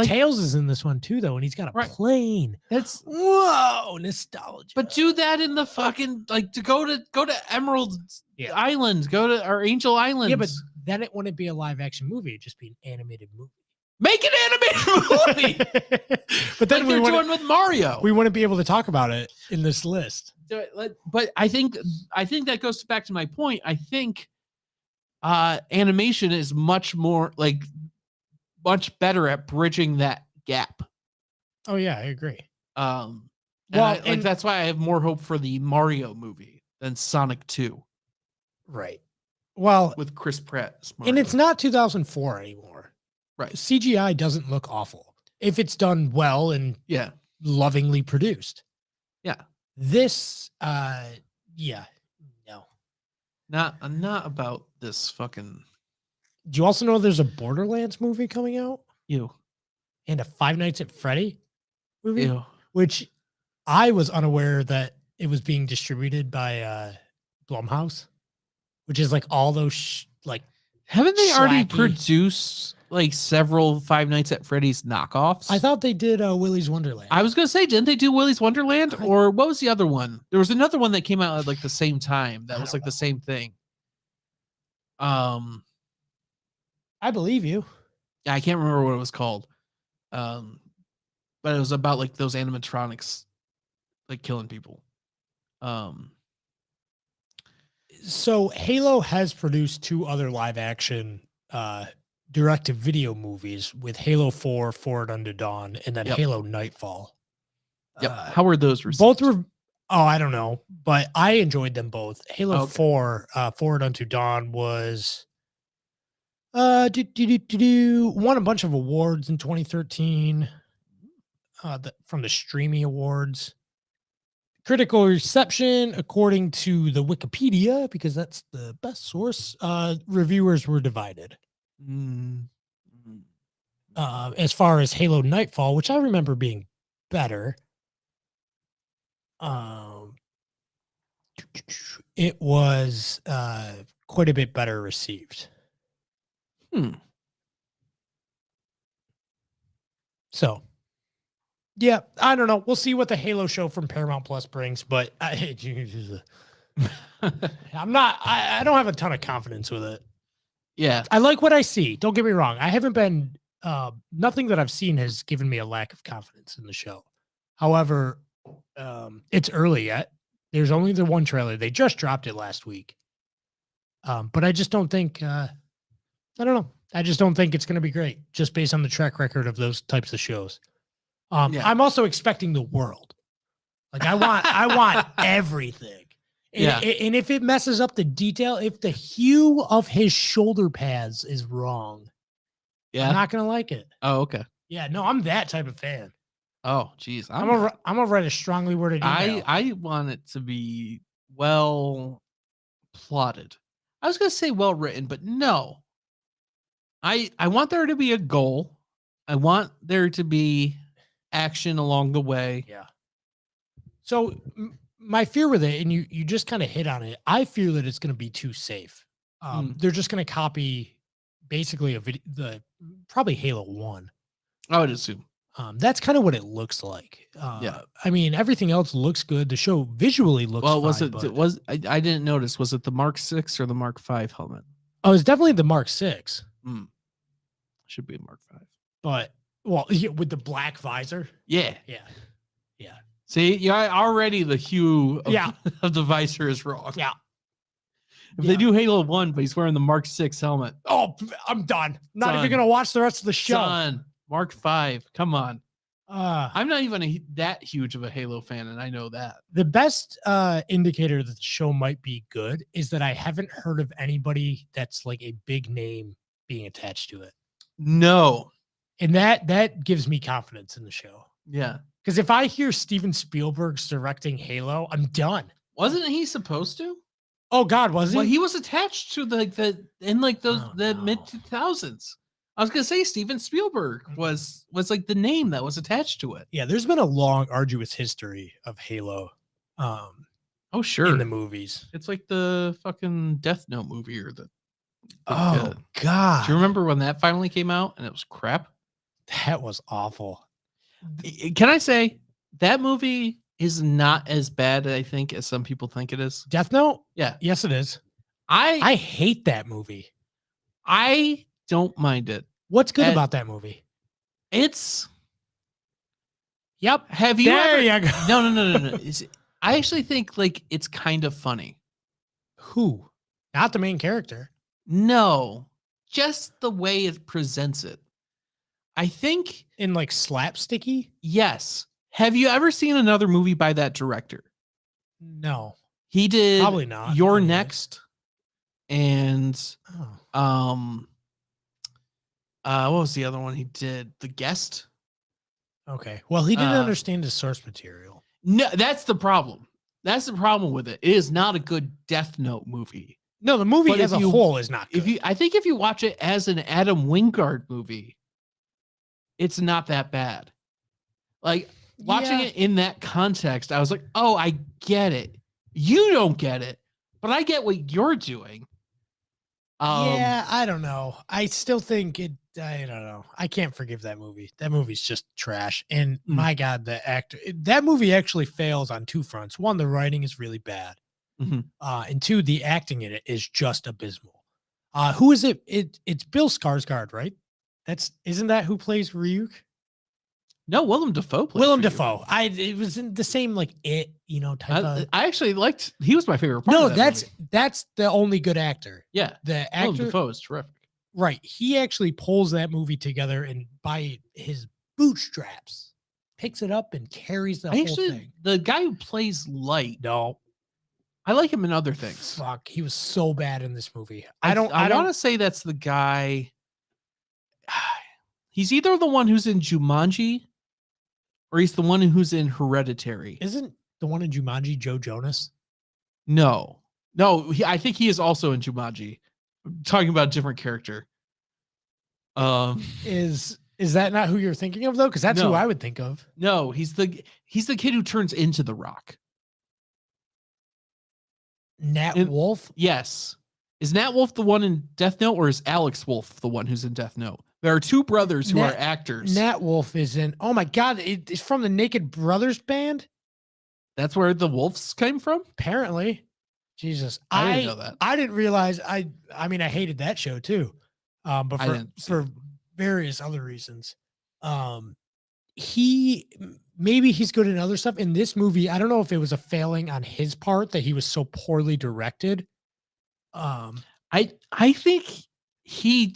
Tails is in this one too, though, and he's got a plane. That's nostalgia. But do that in the fucking to go to Emerald Island, or Angel Island. Yeah, but then it wouldn't be a live action movie; it'd just be an animated movie. Make an animated movie. But then they're doing with Mario. We wouldn't be able to talk about it in this list. But I think that goes back to my point. I think animation is much better at bridging that gap. Oh yeah, I agree. That's why I have more hope for the Mario movie than Sonic 2. Right. Well, with Chris Pratt. And it's not 2004 anymore. Right. CGI doesn't look awful if it's done well and lovingly produced. Yeah. This no. Not about this fucking. Do you also know there's a Borderlands movie coming out? And a Five Nights at Freddy movie? Which I was unaware that it was being distributed by Blumhouse, which is like all those like. Haven't they already slacky. produced like several Five Nights at Freddy's knockoffs? I thought they did Willy's Wonderland. I was gonna say, didn't they do Willy's Wonderland? Or what was the other one? There was another one that came out at like the same time. That was like the same thing. I believe you. I can't remember what it was called. But it was about like those animatronics like killing people. So Halo has produced 2 other live action direct-to-video movies with Halo 4, Forward Unto Dawn, and then Halo Nightfall. Yep. How were those received? Both were, I don't know, but I enjoyed them both. Halo 4, Forward Unto Dawn was won a bunch of awards in 2013 from the Streamy Awards. Critical reception, according to the Wikipedia, because that's the best source, reviewers were divided. As far as Halo Nightfall, which I remember being better, it was quite a bit better received. So, yeah, I don't know. We'll see what the Halo show from Paramount Plus brings, but I don't have a ton of confidence with it. Yeah. I like what I see. Don't get me wrong. I haven't been, nothing that I've seen has given me a lack of confidence in the show. However, it's early yet. There's only the one trailer. They just dropped it last week. But I just don't think, I don't know. I just don't think it's going to be great just based on the track record of those types of shows. I'm also expecting the world. Like I want everything. And if it messes up the detail, if the hue of his shoulder pads is wrong, I'm not going to like it. Oh, okay. Yeah, no, I'm that type of fan. Oh, geez. I'm gonna write a strongly worded email. I want it to be well plotted. I was gonna say well written, but no. I want there to be a goal. I want there to be action along the way. Yeah. So my fear with it, and you just kind of hit on it, I fear that it's going to be too safe. They're just going to copy basically probably Halo 1. I would assume. That's kind of what it looks like. Yeah. I mean, everything else looks good. The show visually looks fine. I didn't notice. Was it the Mark 6 or the Mark 5 helmet? Oh, it's definitely the Mark 6. Should be a Mark 5. But, with the black visor. Yeah. Yeah. Yeah. See, already the hue of the visor is wrong. Yeah. If they do Halo 1, but he's wearing the Mark 6 helmet. Oh, I'm done. Not even going to watch the rest of the show. Done. Mark 5. Come on. I'm not even that huge of a Halo fan, and I know that. The best indicator that the show might be good is that I haven't heard of anybody that's like a big name being attached to it. No. And that gives me confidence in the show. Yeah. Because if I hear Steven Spielberg's directing Halo, I'm done. Wasn't he supposed to? Oh God, was he? Well, he was attached to the mid 2000s. I was gonna say Steven Spielberg was like the name that was attached to it. Yeah, there's been a long, arduous history of Halo. Oh sure, in the movies. It's like the fucking Death Note movie or the. God! Do you remember when that finally came out and it was crap? That was awful. Can I say that movie is not as bad, I think, as some people think it is? Death Note? Yeah. Yes, it is. I hate that movie. I don't mind it. What's good about that movie? It's. Yep. Have you there ever? You go. No. I actually think like it's kind of funny. Who? Not the main character. No, just the way it presents it. I think in like slapsticky. Yes. Have you ever seen another movie by that director? No. He did probably not. You're Next, and what was the other one he did? The Guest. Okay. Well, he didn't understand his source material. No, that's the problem. That's the problem with it. It is not a good Death Note movie. No, the movie as a whole is not good. I think if you watch it as an Adam Wingard movie, it's not that bad. Like watching it in that context, I was like, oh, I get it. You don't get it, but I get what you're doing. Yeah, I don't know. I still think it. I don't know. I can't forgive that movie. That movie's just trash. And my God, the actor. That movie actually fails on two fronts. One, the writing is really bad. And two, the acting in it is just abysmal. Who is it? It's Bill Skarsgård, right? Isn't that who plays Ryuk? No, Willem Dafoe plays Willem Ryuk. Dafoe. It was in the same type of. I actually liked. He was my favorite part. No, of that that's the only good actor. Yeah, the Willem actor Dafoe is terrific. Right, he actually pulls that movie together and by his bootstraps picks it up and carries the whole thing. The guy who plays Light. No, I like him in other things. Fuck, he was so bad in this movie. I want to say that's the guy. He's either the one who's in Jumanji, or he's the one who's in Hereditary. Isn't the one in Jumanji Joe Jonas? No. I think he is also in Jumanji. I'm talking about a different character. Is that not who you're thinking of though? Because that's who I would think of. No, he's the kid who turns into the Rock. Nat Wolf? Yes. Is Nat Wolf the one in Death Note, or is Alex Wolf the one who's in Death Note? There are two brothers who are actors. Nat Wolf is in. Oh my God, it's from the Naked Brothers band. That's where the Wolves came from? Apparently. Jesus. I didn't know that. I didn't realize. I mean, I hated that show too. But for various other reasons. Maybe he's good in other stuff. In this movie, I don't know if it was a failing on his part that he was so poorly directed. I think he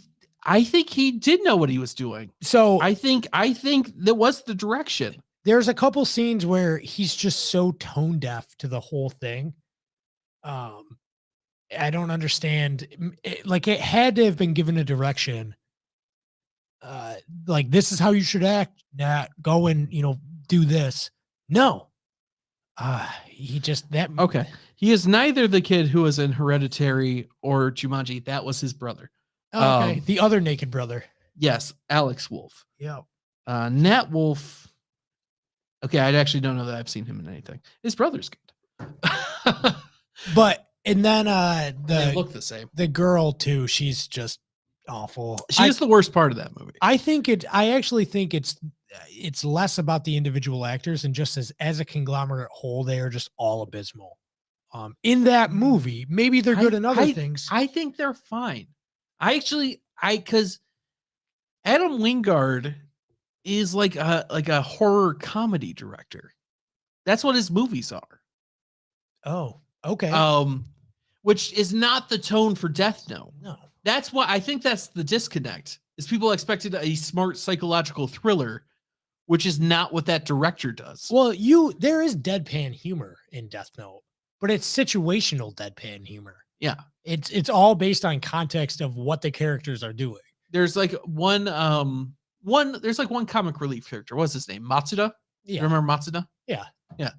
did know what he was doing. So I think that was the direction. There's a couple scenes where he's just so tone deaf to the whole thing. I don't understand. It had to have been given a direction. Like, this is how you should act. Nah, go and do this. No. Okay. He is neither the kid who was in Hereditary or Jumanji. That was his brother. Oh, okay. The other naked brother. Yes, Alex Wolf. Yeah. Nat Wolf. Okay, I actually don't know that I've seen him in anything. His brother's good. And then they look the same. The girl too, she's just awful. She is the worst part of that movie. I actually think it's less about the individual actors and just as a conglomerate whole, they are just all abysmal. In that movie, maybe they're good in other things. I think they're fine. Because Adam Wingard is like a horror comedy director. That's what his movies are. Oh, okay. Which is not the tone for Death Note. No. That's why I think that's the disconnect. Is people expected a smart psychological thriller, which is not what that director does. Well, there is deadpan humor in Death Note, but it's situational deadpan humor. Yeah. It's all based on context of what the characters are doing. There's like one comic relief character. What's his name? Matsuda? Yeah. Remember Matsuda? Yeah. Yeah.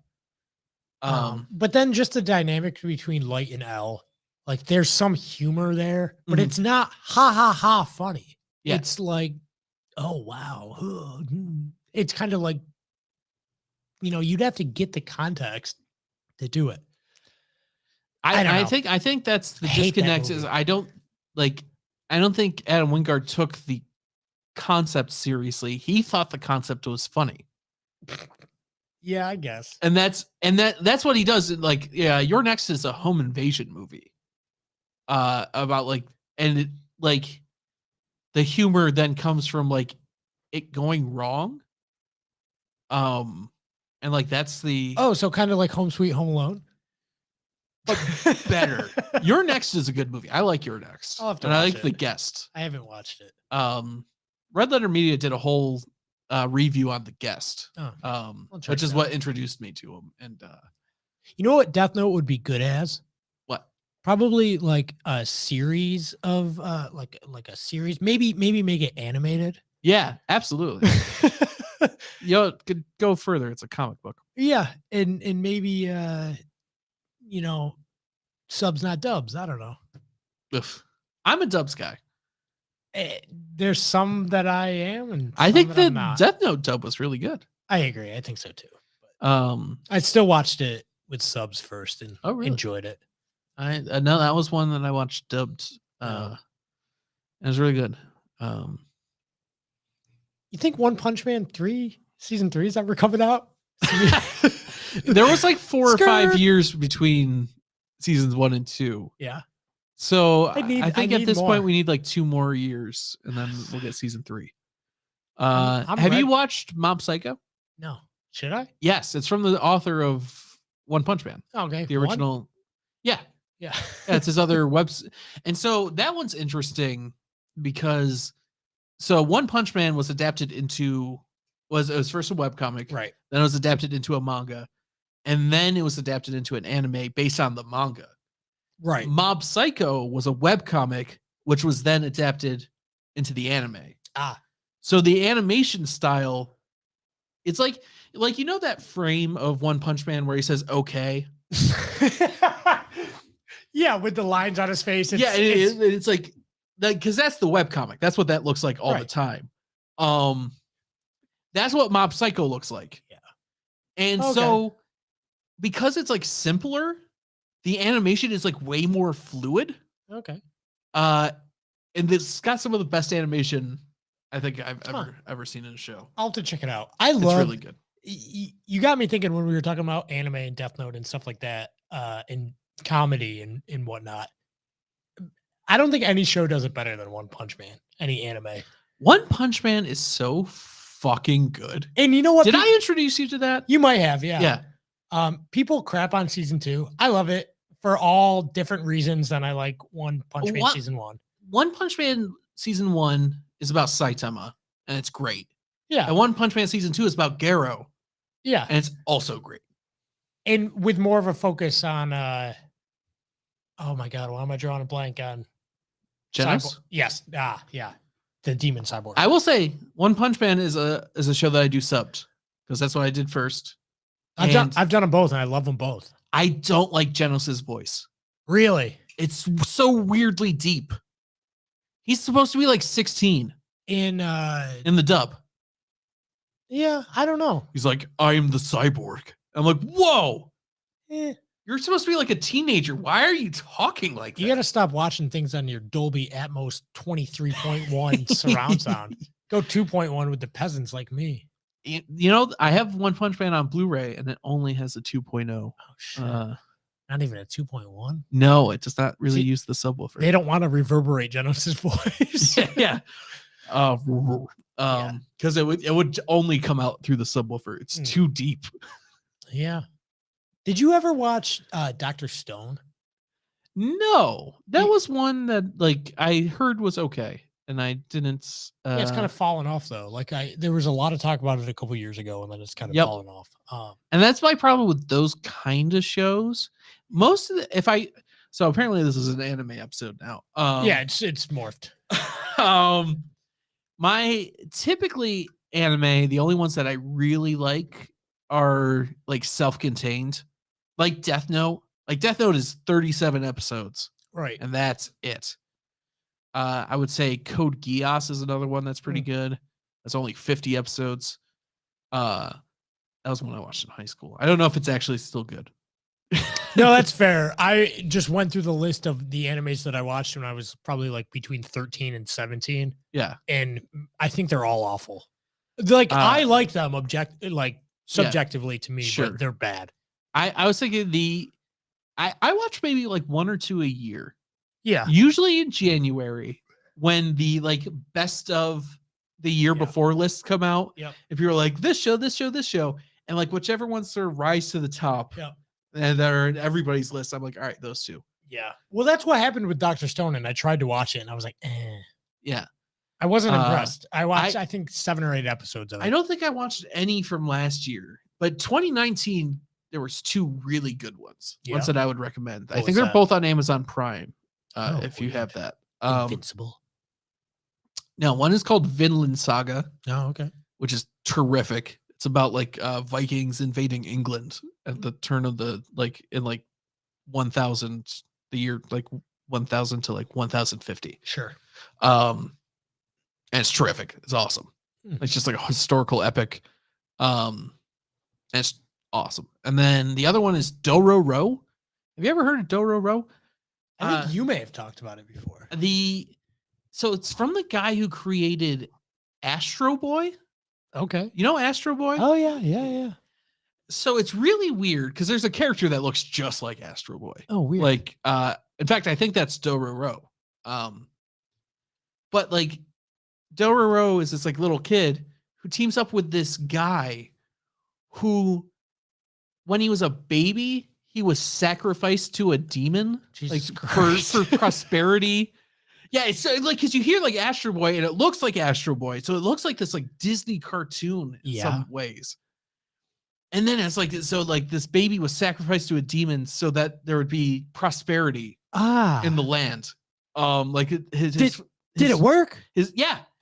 But then just the dynamic between Light and L, like there's some humor there, but it's not ha ha ha funny. Yeah. It's like, oh wow. It's kind of like, you'd have to get the context to do it. I think that's the disconnect. Is I don't think Adam Wingard took the concept seriously. He thought the concept was funny. Yeah, I guess. And that's what he does. Like, yeah, Your Next is a home invasion movie. About the humor then comes from like it going wrong. And like that's the so kind of like Home Sweet Home Alone. But better. Your Next is a good movie. I like Your Next. I'll have to and I like it. The Guest. I haven't watched it. Red Letter Media did a whole review on The Guest, which is what introduced me to him. And you know what Death Note would be good as? What? Probably like a series of like a series. Maybe make it animated. Yeah, absolutely. Could go further. It's a comic book. Yeah, and maybe subs not dubs. I don't know. Oof. I'm a dubs guy. There's some that I am, and I think the Death Note dub was really good. I agree. I think so too. But, I still watched it with subs first and enjoyed it. I know that was one that I watched dubbed It was really good. You think One Punch Man season 3 is ever coming out? There was like 4 or 5 Skirt. years between seasons 1 and 2. Yeah. So I I think need at this more. point we need like 2 more years, and then we'll get season 3. I'm Have ready. you watched Mob Psycho? No. Should I? Yes, it's from the author of One Punch Man, Okay. the original. Yeah, Yeah. it's his other webs. And so that one's interesting because One Punch Man was adapted into it was first a webcomic, Right. then it was adapted into a manga, and then it was adapted into an anime based on the manga. Right. Mob Psycho was a webcomic, which was then adapted into the anime. So the animation style, it's like you know that frame of One Punch Man where he says "okay." Yeah, with the lines on his face. It's like because that's the webcomic. That's what that looks like all the time. That's what Mob Psycho looks like. Yeah. And so because it's like simpler, the animation is like way more fluid. Okay. And it's got some of the best animation I think I've ever seen in a show. I'll have to check it out. It's really good. You got me thinking when we were talking about anime and Death Note and stuff like that, and comedy and whatnot. I don't think any show does it better than One Punch Man. Any anime. One Punch Man is so fucking good. And you know what? Did I introduce you to that? You might have, yeah. Yeah. People crap on season 2. I love it for all different reasons than I like One Punch Man season 1. One Punch Man season 1 is about Saitama, and it's great. Yeah. And One Punch Man season 2 is about Garo. Yeah. And it's also great. And with more of a focus on oh my god, why am I drawing a blank on Genos? Yes. Yeah. The demon cyborg. I will say One Punch Man is a show that I do subbed because that's what I did first. I've done them both and I love them both. I don't like Genos' voice. Really? It's so weirdly deep. He's supposed to be like 16 in the dub. Yeah, I don't know. He's like, I'm the cyborg. I'm like, whoa. Eh. You're supposed to be like a teenager. Why are you talking like that? You got to stop watching things on your Dolby Atmos 23.1 surround sound. Go 2.1 with the peasants like me. You know, I have One Punch Man on Blu-ray and it only has a 2.0. Oh, shit. Not even a 2.1? No, it does not really use the subwoofer. They don't want to reverberate Genos' voice. Yeah. Because it would only come out through the subwoofer. It's too deep. Yeah. Did you ever watch Dr. Stone? No, that was one that like I heard was okay, and I didn't. Yeah, it's kind of fallen off though. Like there was a lot of talk about it a couple years ago, and then it's kind of fallen off. And that's my problem with those kind of shows. Most of the so apparently this is an anime episode now. Yeah, it's morphed. My typically anime, the only ones that I really like are like self-contained, like Death Note. Like Death Note is 37 episodes, right? And that's it. I would say Code Geass is another one that's pretty good. That's only 50 episodes. That was one I watched in high school. I don't know if it's actually still good. No, that's fair. I just went through the list of the animes that I watched when I was probably like between 13 and 17. Yeah. And I think they're all awful. Like I like them subjectively to me, but they're bad. I was thinking I watch maybe like 1 or 2 a year. Yeah. Usually in January when the like best of the year before lists come out. Yep. If you're like this show, and like whichever ones sort of rise to the top. Yep. And they're in everybody's list. I'm like, all right, those 2. Yeah. Well, that's what happened with Dr. Stone, and I tried to watch it, and I was like, eh. Yeah. I wasn't impressed. I watched, I think, 7 or 8 episodes of it. I don't think I watched any from last year, but 2019, there was 2 really good ones. Ones that I would recommend. I think they're both on Amazon Prime, if you have that. Invincible. Now, one is called Vinland Saga. Oh, okay. Which is terrific. It's about like Vikings invading England at the turn of the in 1000, the year like 1000 to like 1050. Sure. And it's terrific. It's awesome. It's just like a historical epic. And it's awesome. And then the other one is Doro Ro. Have you ever heard of Doro Ro? I think you may have talked about it before. So it's from the guy who created Astro Boy. Okay. You know Astro Boy? Oh yeah. So it's really weird because there's a character that looks just like Astro Boy. Oh, weird. Like, in fact, I think that's Dora. But like Dora is this like little kid who teams up with this guy who, when he was a baby, he was sacrificed to a demon, Jesus like Christ. for prosperity. Yeah, it's like because you hear like Astro Boy and it looks like Astro Boy, so it looks like this like Disney cartoon in some ways. And then it's like this baby was sacrificed to a demon so that there would be prosperity in the land. Did it work?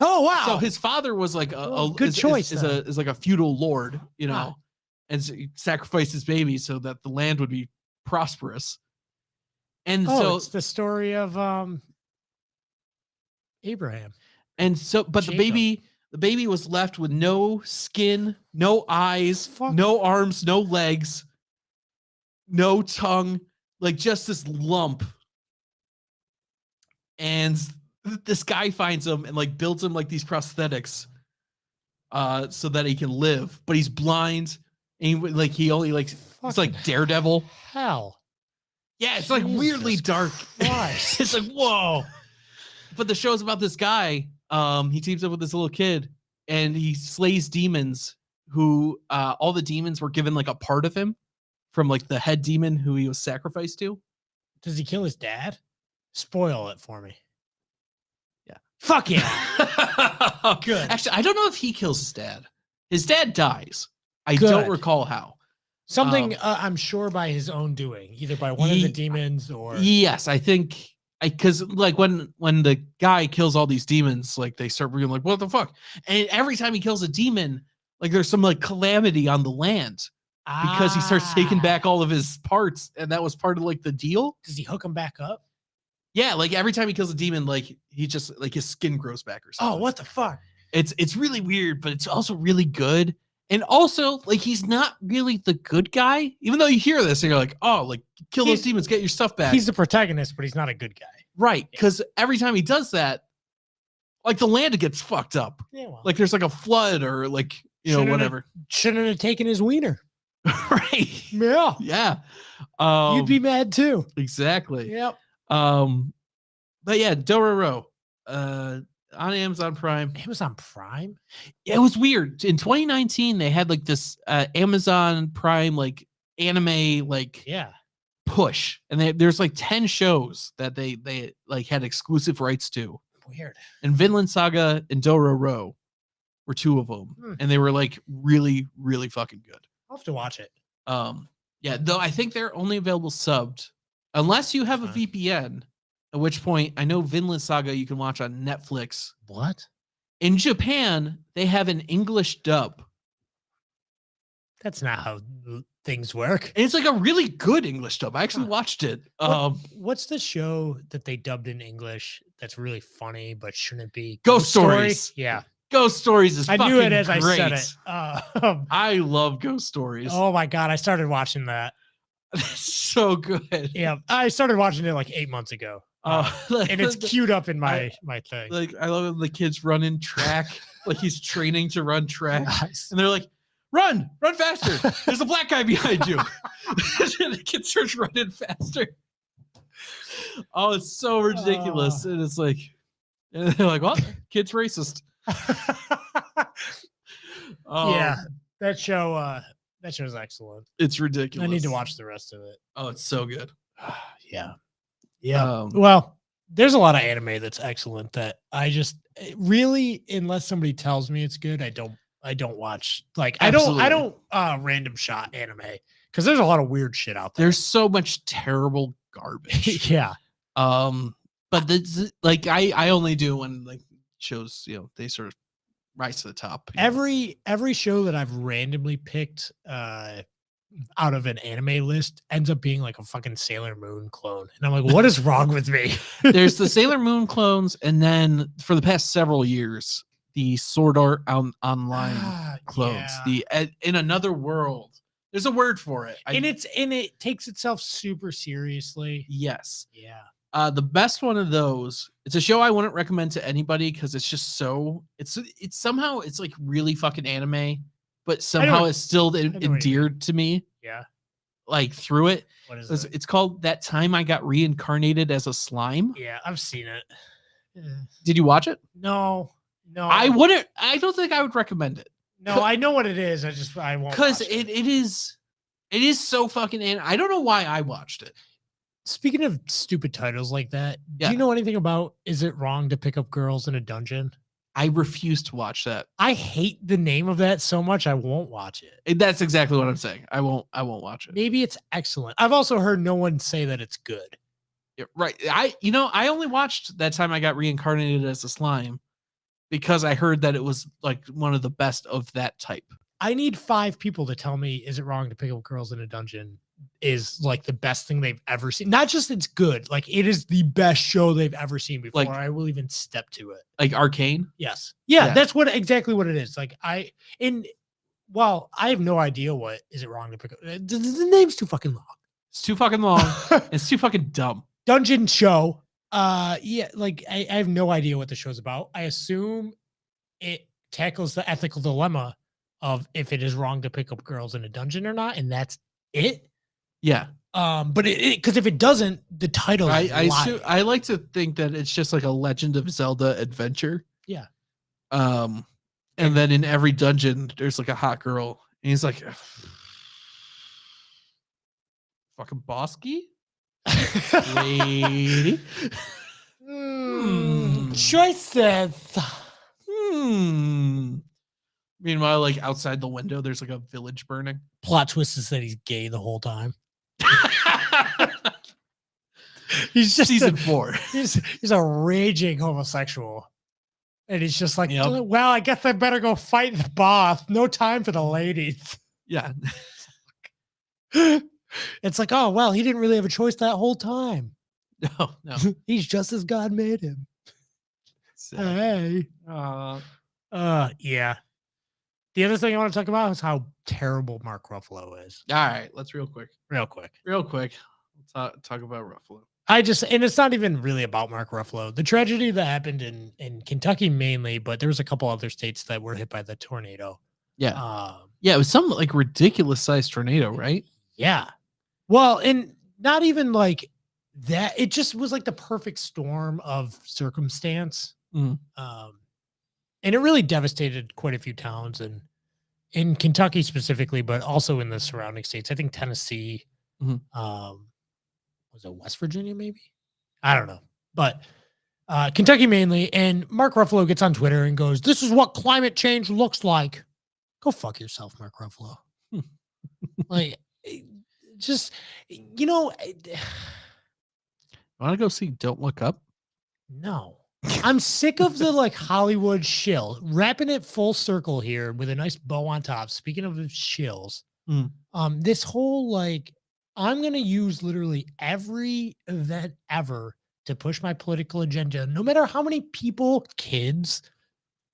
Oh wow! So his father was like a good choice. Is like a feudal lord, you know, and so he sacrificed his baby so that the land would be prosperous. And so it's the story of Abraham. And so, but Jacob. The baby was left with no skin, no eyes, no arms, no legs, no tongue, like just this lump. And this guy finds him and like builds him like these prosthetics so that he can live, but he's blind and he only like it's like Daredevil. Hell. Yeah, it's like weirdly dark. It's like, whoa. But the show's about this guy. He teams up with this little kid and he slays demons who all the demons were given like a part of him from like the head demon who he was sacrificed to. Does he kill his dad? Spoil it for me. Yeah. Fuck yeah. Good. Actually, I don't know if he kills his dad. His dad dies. I don't recall how. Something I'm sure by his own doing, either by one of the demons or. Yes, I think. Because like when the guy kills all these demons, like they start being like, what the fuck? And every time he kills a demon, like there's some like calamity on the land because he starts taking back all of his parts, and that was part of like the deal. Does he hook him back up? Yeah, like every time he kills a demon, like he just like his skin grows back or something. Oh, what the fuck? It's really weird, but it's also really good. And also, like, he's not really the good guy, even though you hear this and you're like, oh, like, kill those demons, get your stuff back. He's the protagonist, but he's not a good guy. Right. Because every time he does that, like, the land gets fucked up. Yeah, well. Like, there's like a flood or like, whatever. Shouldn't have taken his wiener. Right. Yeah. Yeah. You'd be mad too. Exactly. Yep. But yeah, Dora on Amazon Prime. Amazon Prime? Yeah, it was weird. In 2019, they had like this Amazon Prime like anime like push, and there's like 10 shows that they like had exclusive rights to. Weird. And Vinland Saga and Dora were two of them, and they were like really, really fucking good. I'll have to watch it. Yeah, though I think they're only available subbed, unless you have a VPN. At which point, I know Vinland Saga you can watch on Netflix. What? In Japan, they have an English dub. That's not how things work. And it's like a really good English dub. I actually watched it. What's the show that they dubbed in English that's really funny but shouldn't be? Ghost Stories. Yeah. Ghost Stories is fucking great. I knew it as I said it. I love Ghost Stories. Oh my God. I started watching that. So good. Yeah. I started watching it like 8 months ago. And it's queued up in my thing. Like I love when the kids running track, like he's training to run track, and they're like, "Run faster! There's a black guy behind you." And the kid starts running faster. Oh, it's so ridiculous, and it's like, and they're like, "Well, kid's racist." Yeah, that show's excellent. It's ridiculous. I need to watch the rest of it. Oh, it's so good. Yeah. Yeah. Well, there's a lot of anime that's excellent that I just really, unless somebody tells me it's good, I don't watch. Like I don't random shot anime because there's a lot of weird shit out there. There's so much terrible garbage. Yeah. But this, like I only do when like shows, they sort of rise to the top. Every show that I've randomly picked out of an anime list ends up being like a fucking Sailor Moon clone. And I'm like, what is wrong with me? There's the Sailor Moon clones, and then for the past several years, the Sword Art Online clones. The In Another World. There's a word for it. And it takes itself super seriously. Yes. Yeah. The best one of those, it's a show I wouldn't recommend to anybody because it's just so it's somehow it's like really fucking anime, but somehow it's still endeared to me. Yeah. Like through it. What is it? It's called That Time I Got Reincarnated as a Slime. Yeah, I've seen it. Did you watch it? No. I don't think I would recommend it. No, I know what it is. I won't. Because it is so fucking I don't know why I watched it. Speaking of stupid titles like that, Yeah. do you know anything about Is It Wrong to Pick Up Girls in a Dungeon? I refuse to watch that. I hate the name of that so much I won't watch it. That's exactly what I'm saying. I won't watch it. Maybe it's excellent. I've also heard no one say that it's good. Yeah, right. I only watched That Time I Got Reincarnated as a Slime because I heard that it was like one of the best of that type. I need 5 people to tell me Is It Wrong to Pick Up Girls in a Dungeon is like the best thing they've ever seen. Not just it's good, like it is the best show they've ever seen before. Like, I will even step to it. Like Arcane? Yes. Yeah, that's exactly what it is. Like I have no idea what Is It Wrong to Pick Up. The name's too fucking long. It's too fucking long. It's too fucking dumb. Dungeon show. Yeah, like I have no idea what the show's about. I assume it tackles the ethical dilemma of if it is wrong to pick up girls in a dungeon or not, and that's it. Yeah. But because if it doesn't, the title. I like to think that it's just like a Legend of Zelda adventure. Yeah. And then in every dungeon, there's like a hot girl, and he's like, "Fucking Bosky, lady." Choices. Meanwhile, like outside the window, there's like a village burning. Plot twist is that he's gay the whole time. He's just season 4. He's a raging homosexual, and he's just like, Yep. well, I guess I better go fight the boss. No time for the ladies. Yeah. It's like, oh well, he didn't really have a choice that whole time. No. He's just as God made him. Hey. Yeah. The other thing I want to talk about is how terrible Mark Ruffalo is. All right, let's real quick. Real quick. Let's talk about Ruffalo. And it's not even really about Mark Ruffalo. The tragedy that happened in Kentucky mainly, but there was a couple other states that were hit by the tornado. Yeah. Yeah, it was some like ridiculous sized tornado, right? Yeah. Well, and not even like that. It just was like the perfect storm of circumstance. And it really devastated quite a few towns, and in Kentucky specifically, but also in the surrounding states. I think Tennessee, was it West Virginia, maybe? I don't know. But Kentucky mainly. And Mark Ruffalo gets on Twitter and goes, "This is what climate change looks like." Go fuck yourself, Mark Ruffalo. Like, just, want to go see Don't Look Up? No. I'm sick of the like Hollywood shill. Wrapping it full circle here with a nice bow on top. Speaking of shills, this whole like, I'm gonna use literally every event ever to push my political agenda, no matter how many people, kids,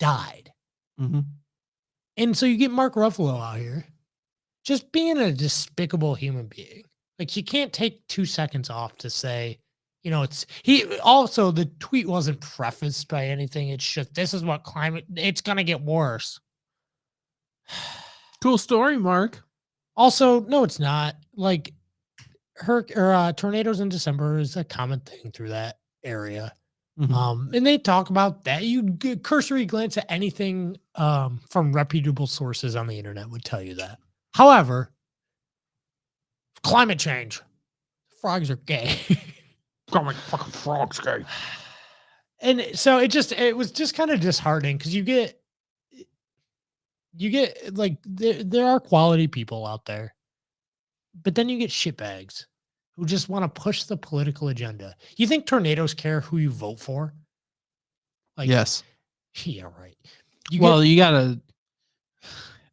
died. And so you get Mark Ruffalo out here just being a despicable human being. Like, you can't take 2 seconds off to say, the tweet wasn't prefaced by anything. It's just, this is what it's going to get worse. Cool story, Mark. Also, no, it's not. Like, tornadoes in December is a common thing through that area. And they talk about that. You cursory glance at anything from reputable sources on the internet would tell you that. However, climate change, frogs are gay. Fucking frogs gay. And so it was just kind of disheartening because you get like there are quality people out there, but then you get shitbags who just want to push the political agenda. You think tornadoes care who you vote for? Like, yes. Yeah, right. You gotta.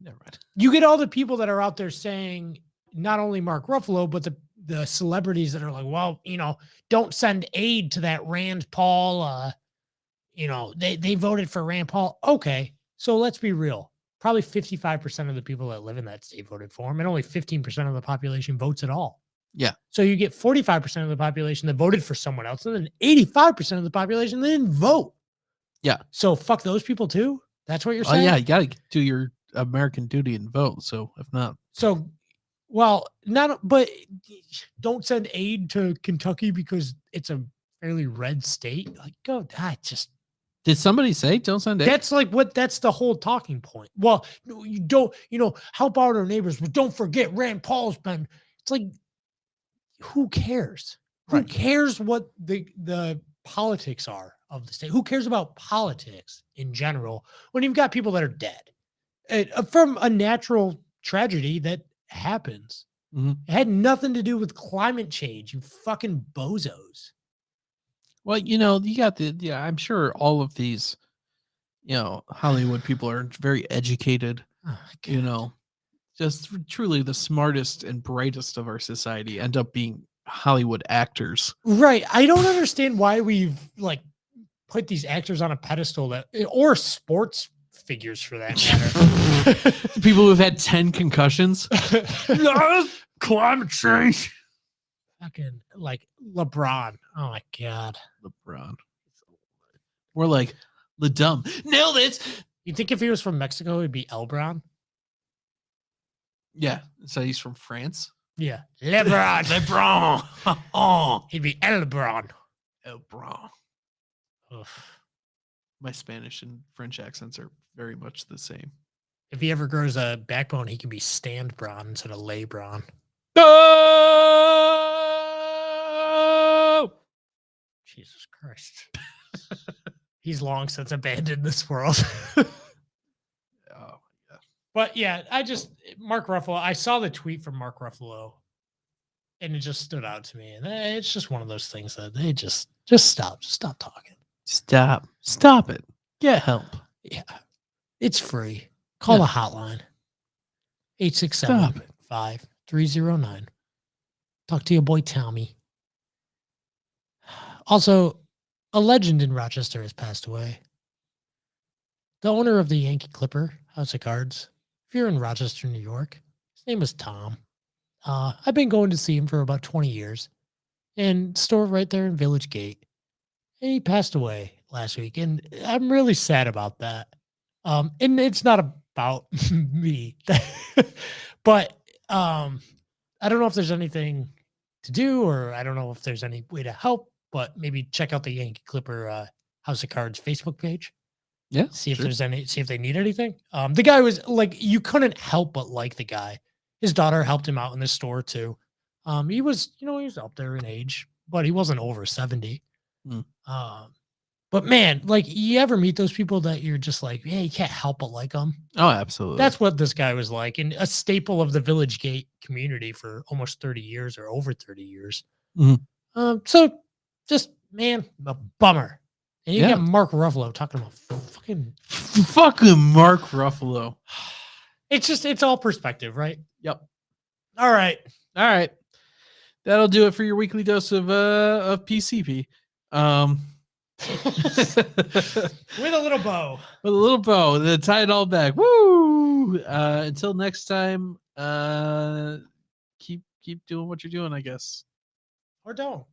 Never mind. You get all the people that are out there saying not only Mark Ruffalo, but the celebrities that are like, well, don't send aid to that Rand Paul. They voted for Rand Paul. Okay, so let's be real. Probably 55% of the people that live in that state voted for him, and only 15% of the population votes at all. Yeah. So you get 45% of the population that voted for someone else, and then 85% of the population that didn't vote. Yeah. So fuck those people too. That's what you're Oh saying? yeah, you gotta do your American duty and vote. So if not, So, well, but don't send aid to Kentucky because it's a fairly red state. Like, go, just. did somebody say don't send aid? That's the whole talking point. Well, you don't, help out our neighbors, but don't forget Rand Paul's been. It's like, who cares? Who Right. cares what the politics are of the state? Who cares about politics in general when you've got people that are dead from a natural tragedy that happens? Mhm. It had nothing to do with climate change, you fucking bozos. Well, you got I'm sure all of these, Hollywood people are very educated, Oh, God. just truly the smartest and brightest of our society end up being Hollywood actors. Right. I don't understand why we've put these actors on a pedestal or sports figures for that matter. People who've had 10 concussions. No, climate change. Fucking LeBron. Oh my God. LeBron. We're like the dumb. Nailed it. You think if he was from Mexico, it'd be Elbron? Yeah. So he's from France. Yeah. LeBron. LeBron. Oh. He'd be Elbron. LeBron. My Spanish and French accents are very much the same. If he ever grows a backbone, he can be Standbron instead of Lebron. Oh! Jesus Christ. He's long since abandoned this world. Oh, yeah. But yeah, Mark Ruffalo, I saw the tweet from Mark Ruffalo and it just stood out to me. And it's just one of those things that they just stop talking. Stop it. Get help. Yeah. It's free. Call the hotline. 867-5309. Talk to your boy Tommy. Also, a legend in Rochester has passed away. The owner of the Yankee Clipper House of Cards. If you're in Rochester, New York, his name is Tom. I've been going to see him for about 20 years. And store right there in Village Gate. And he passed away last week. And I'm really sad about that. And it's not about me. But I don't know if there's anything to do, or I don't know if there's any way to help, but maybe check out the Yankee Clipper House of Cards Facebook page. Yeah. See if they need anything. The guy was you couldn't help but like the guy. His daughter helped him out in the store too. He was, he was up there in age, but he wasn't over 70. But man, you ever meet those people that you're just yeah, you can't help but like them? Oh, absolutely. That's what this guy was like, and a staple of the Village Gate community for almost 30 years or over 30 years. Mm-hmm. So just, man, a bummer. And you got Mark Ruffalo talking about fucking Mark Ruffalo. It's all perspective, right? Yep. All right. That'll do it for your weekly dose of PCP. With a little bow. To tie it all back. Woo! Until next time, keep doing what you're doing, I guess. Or don't.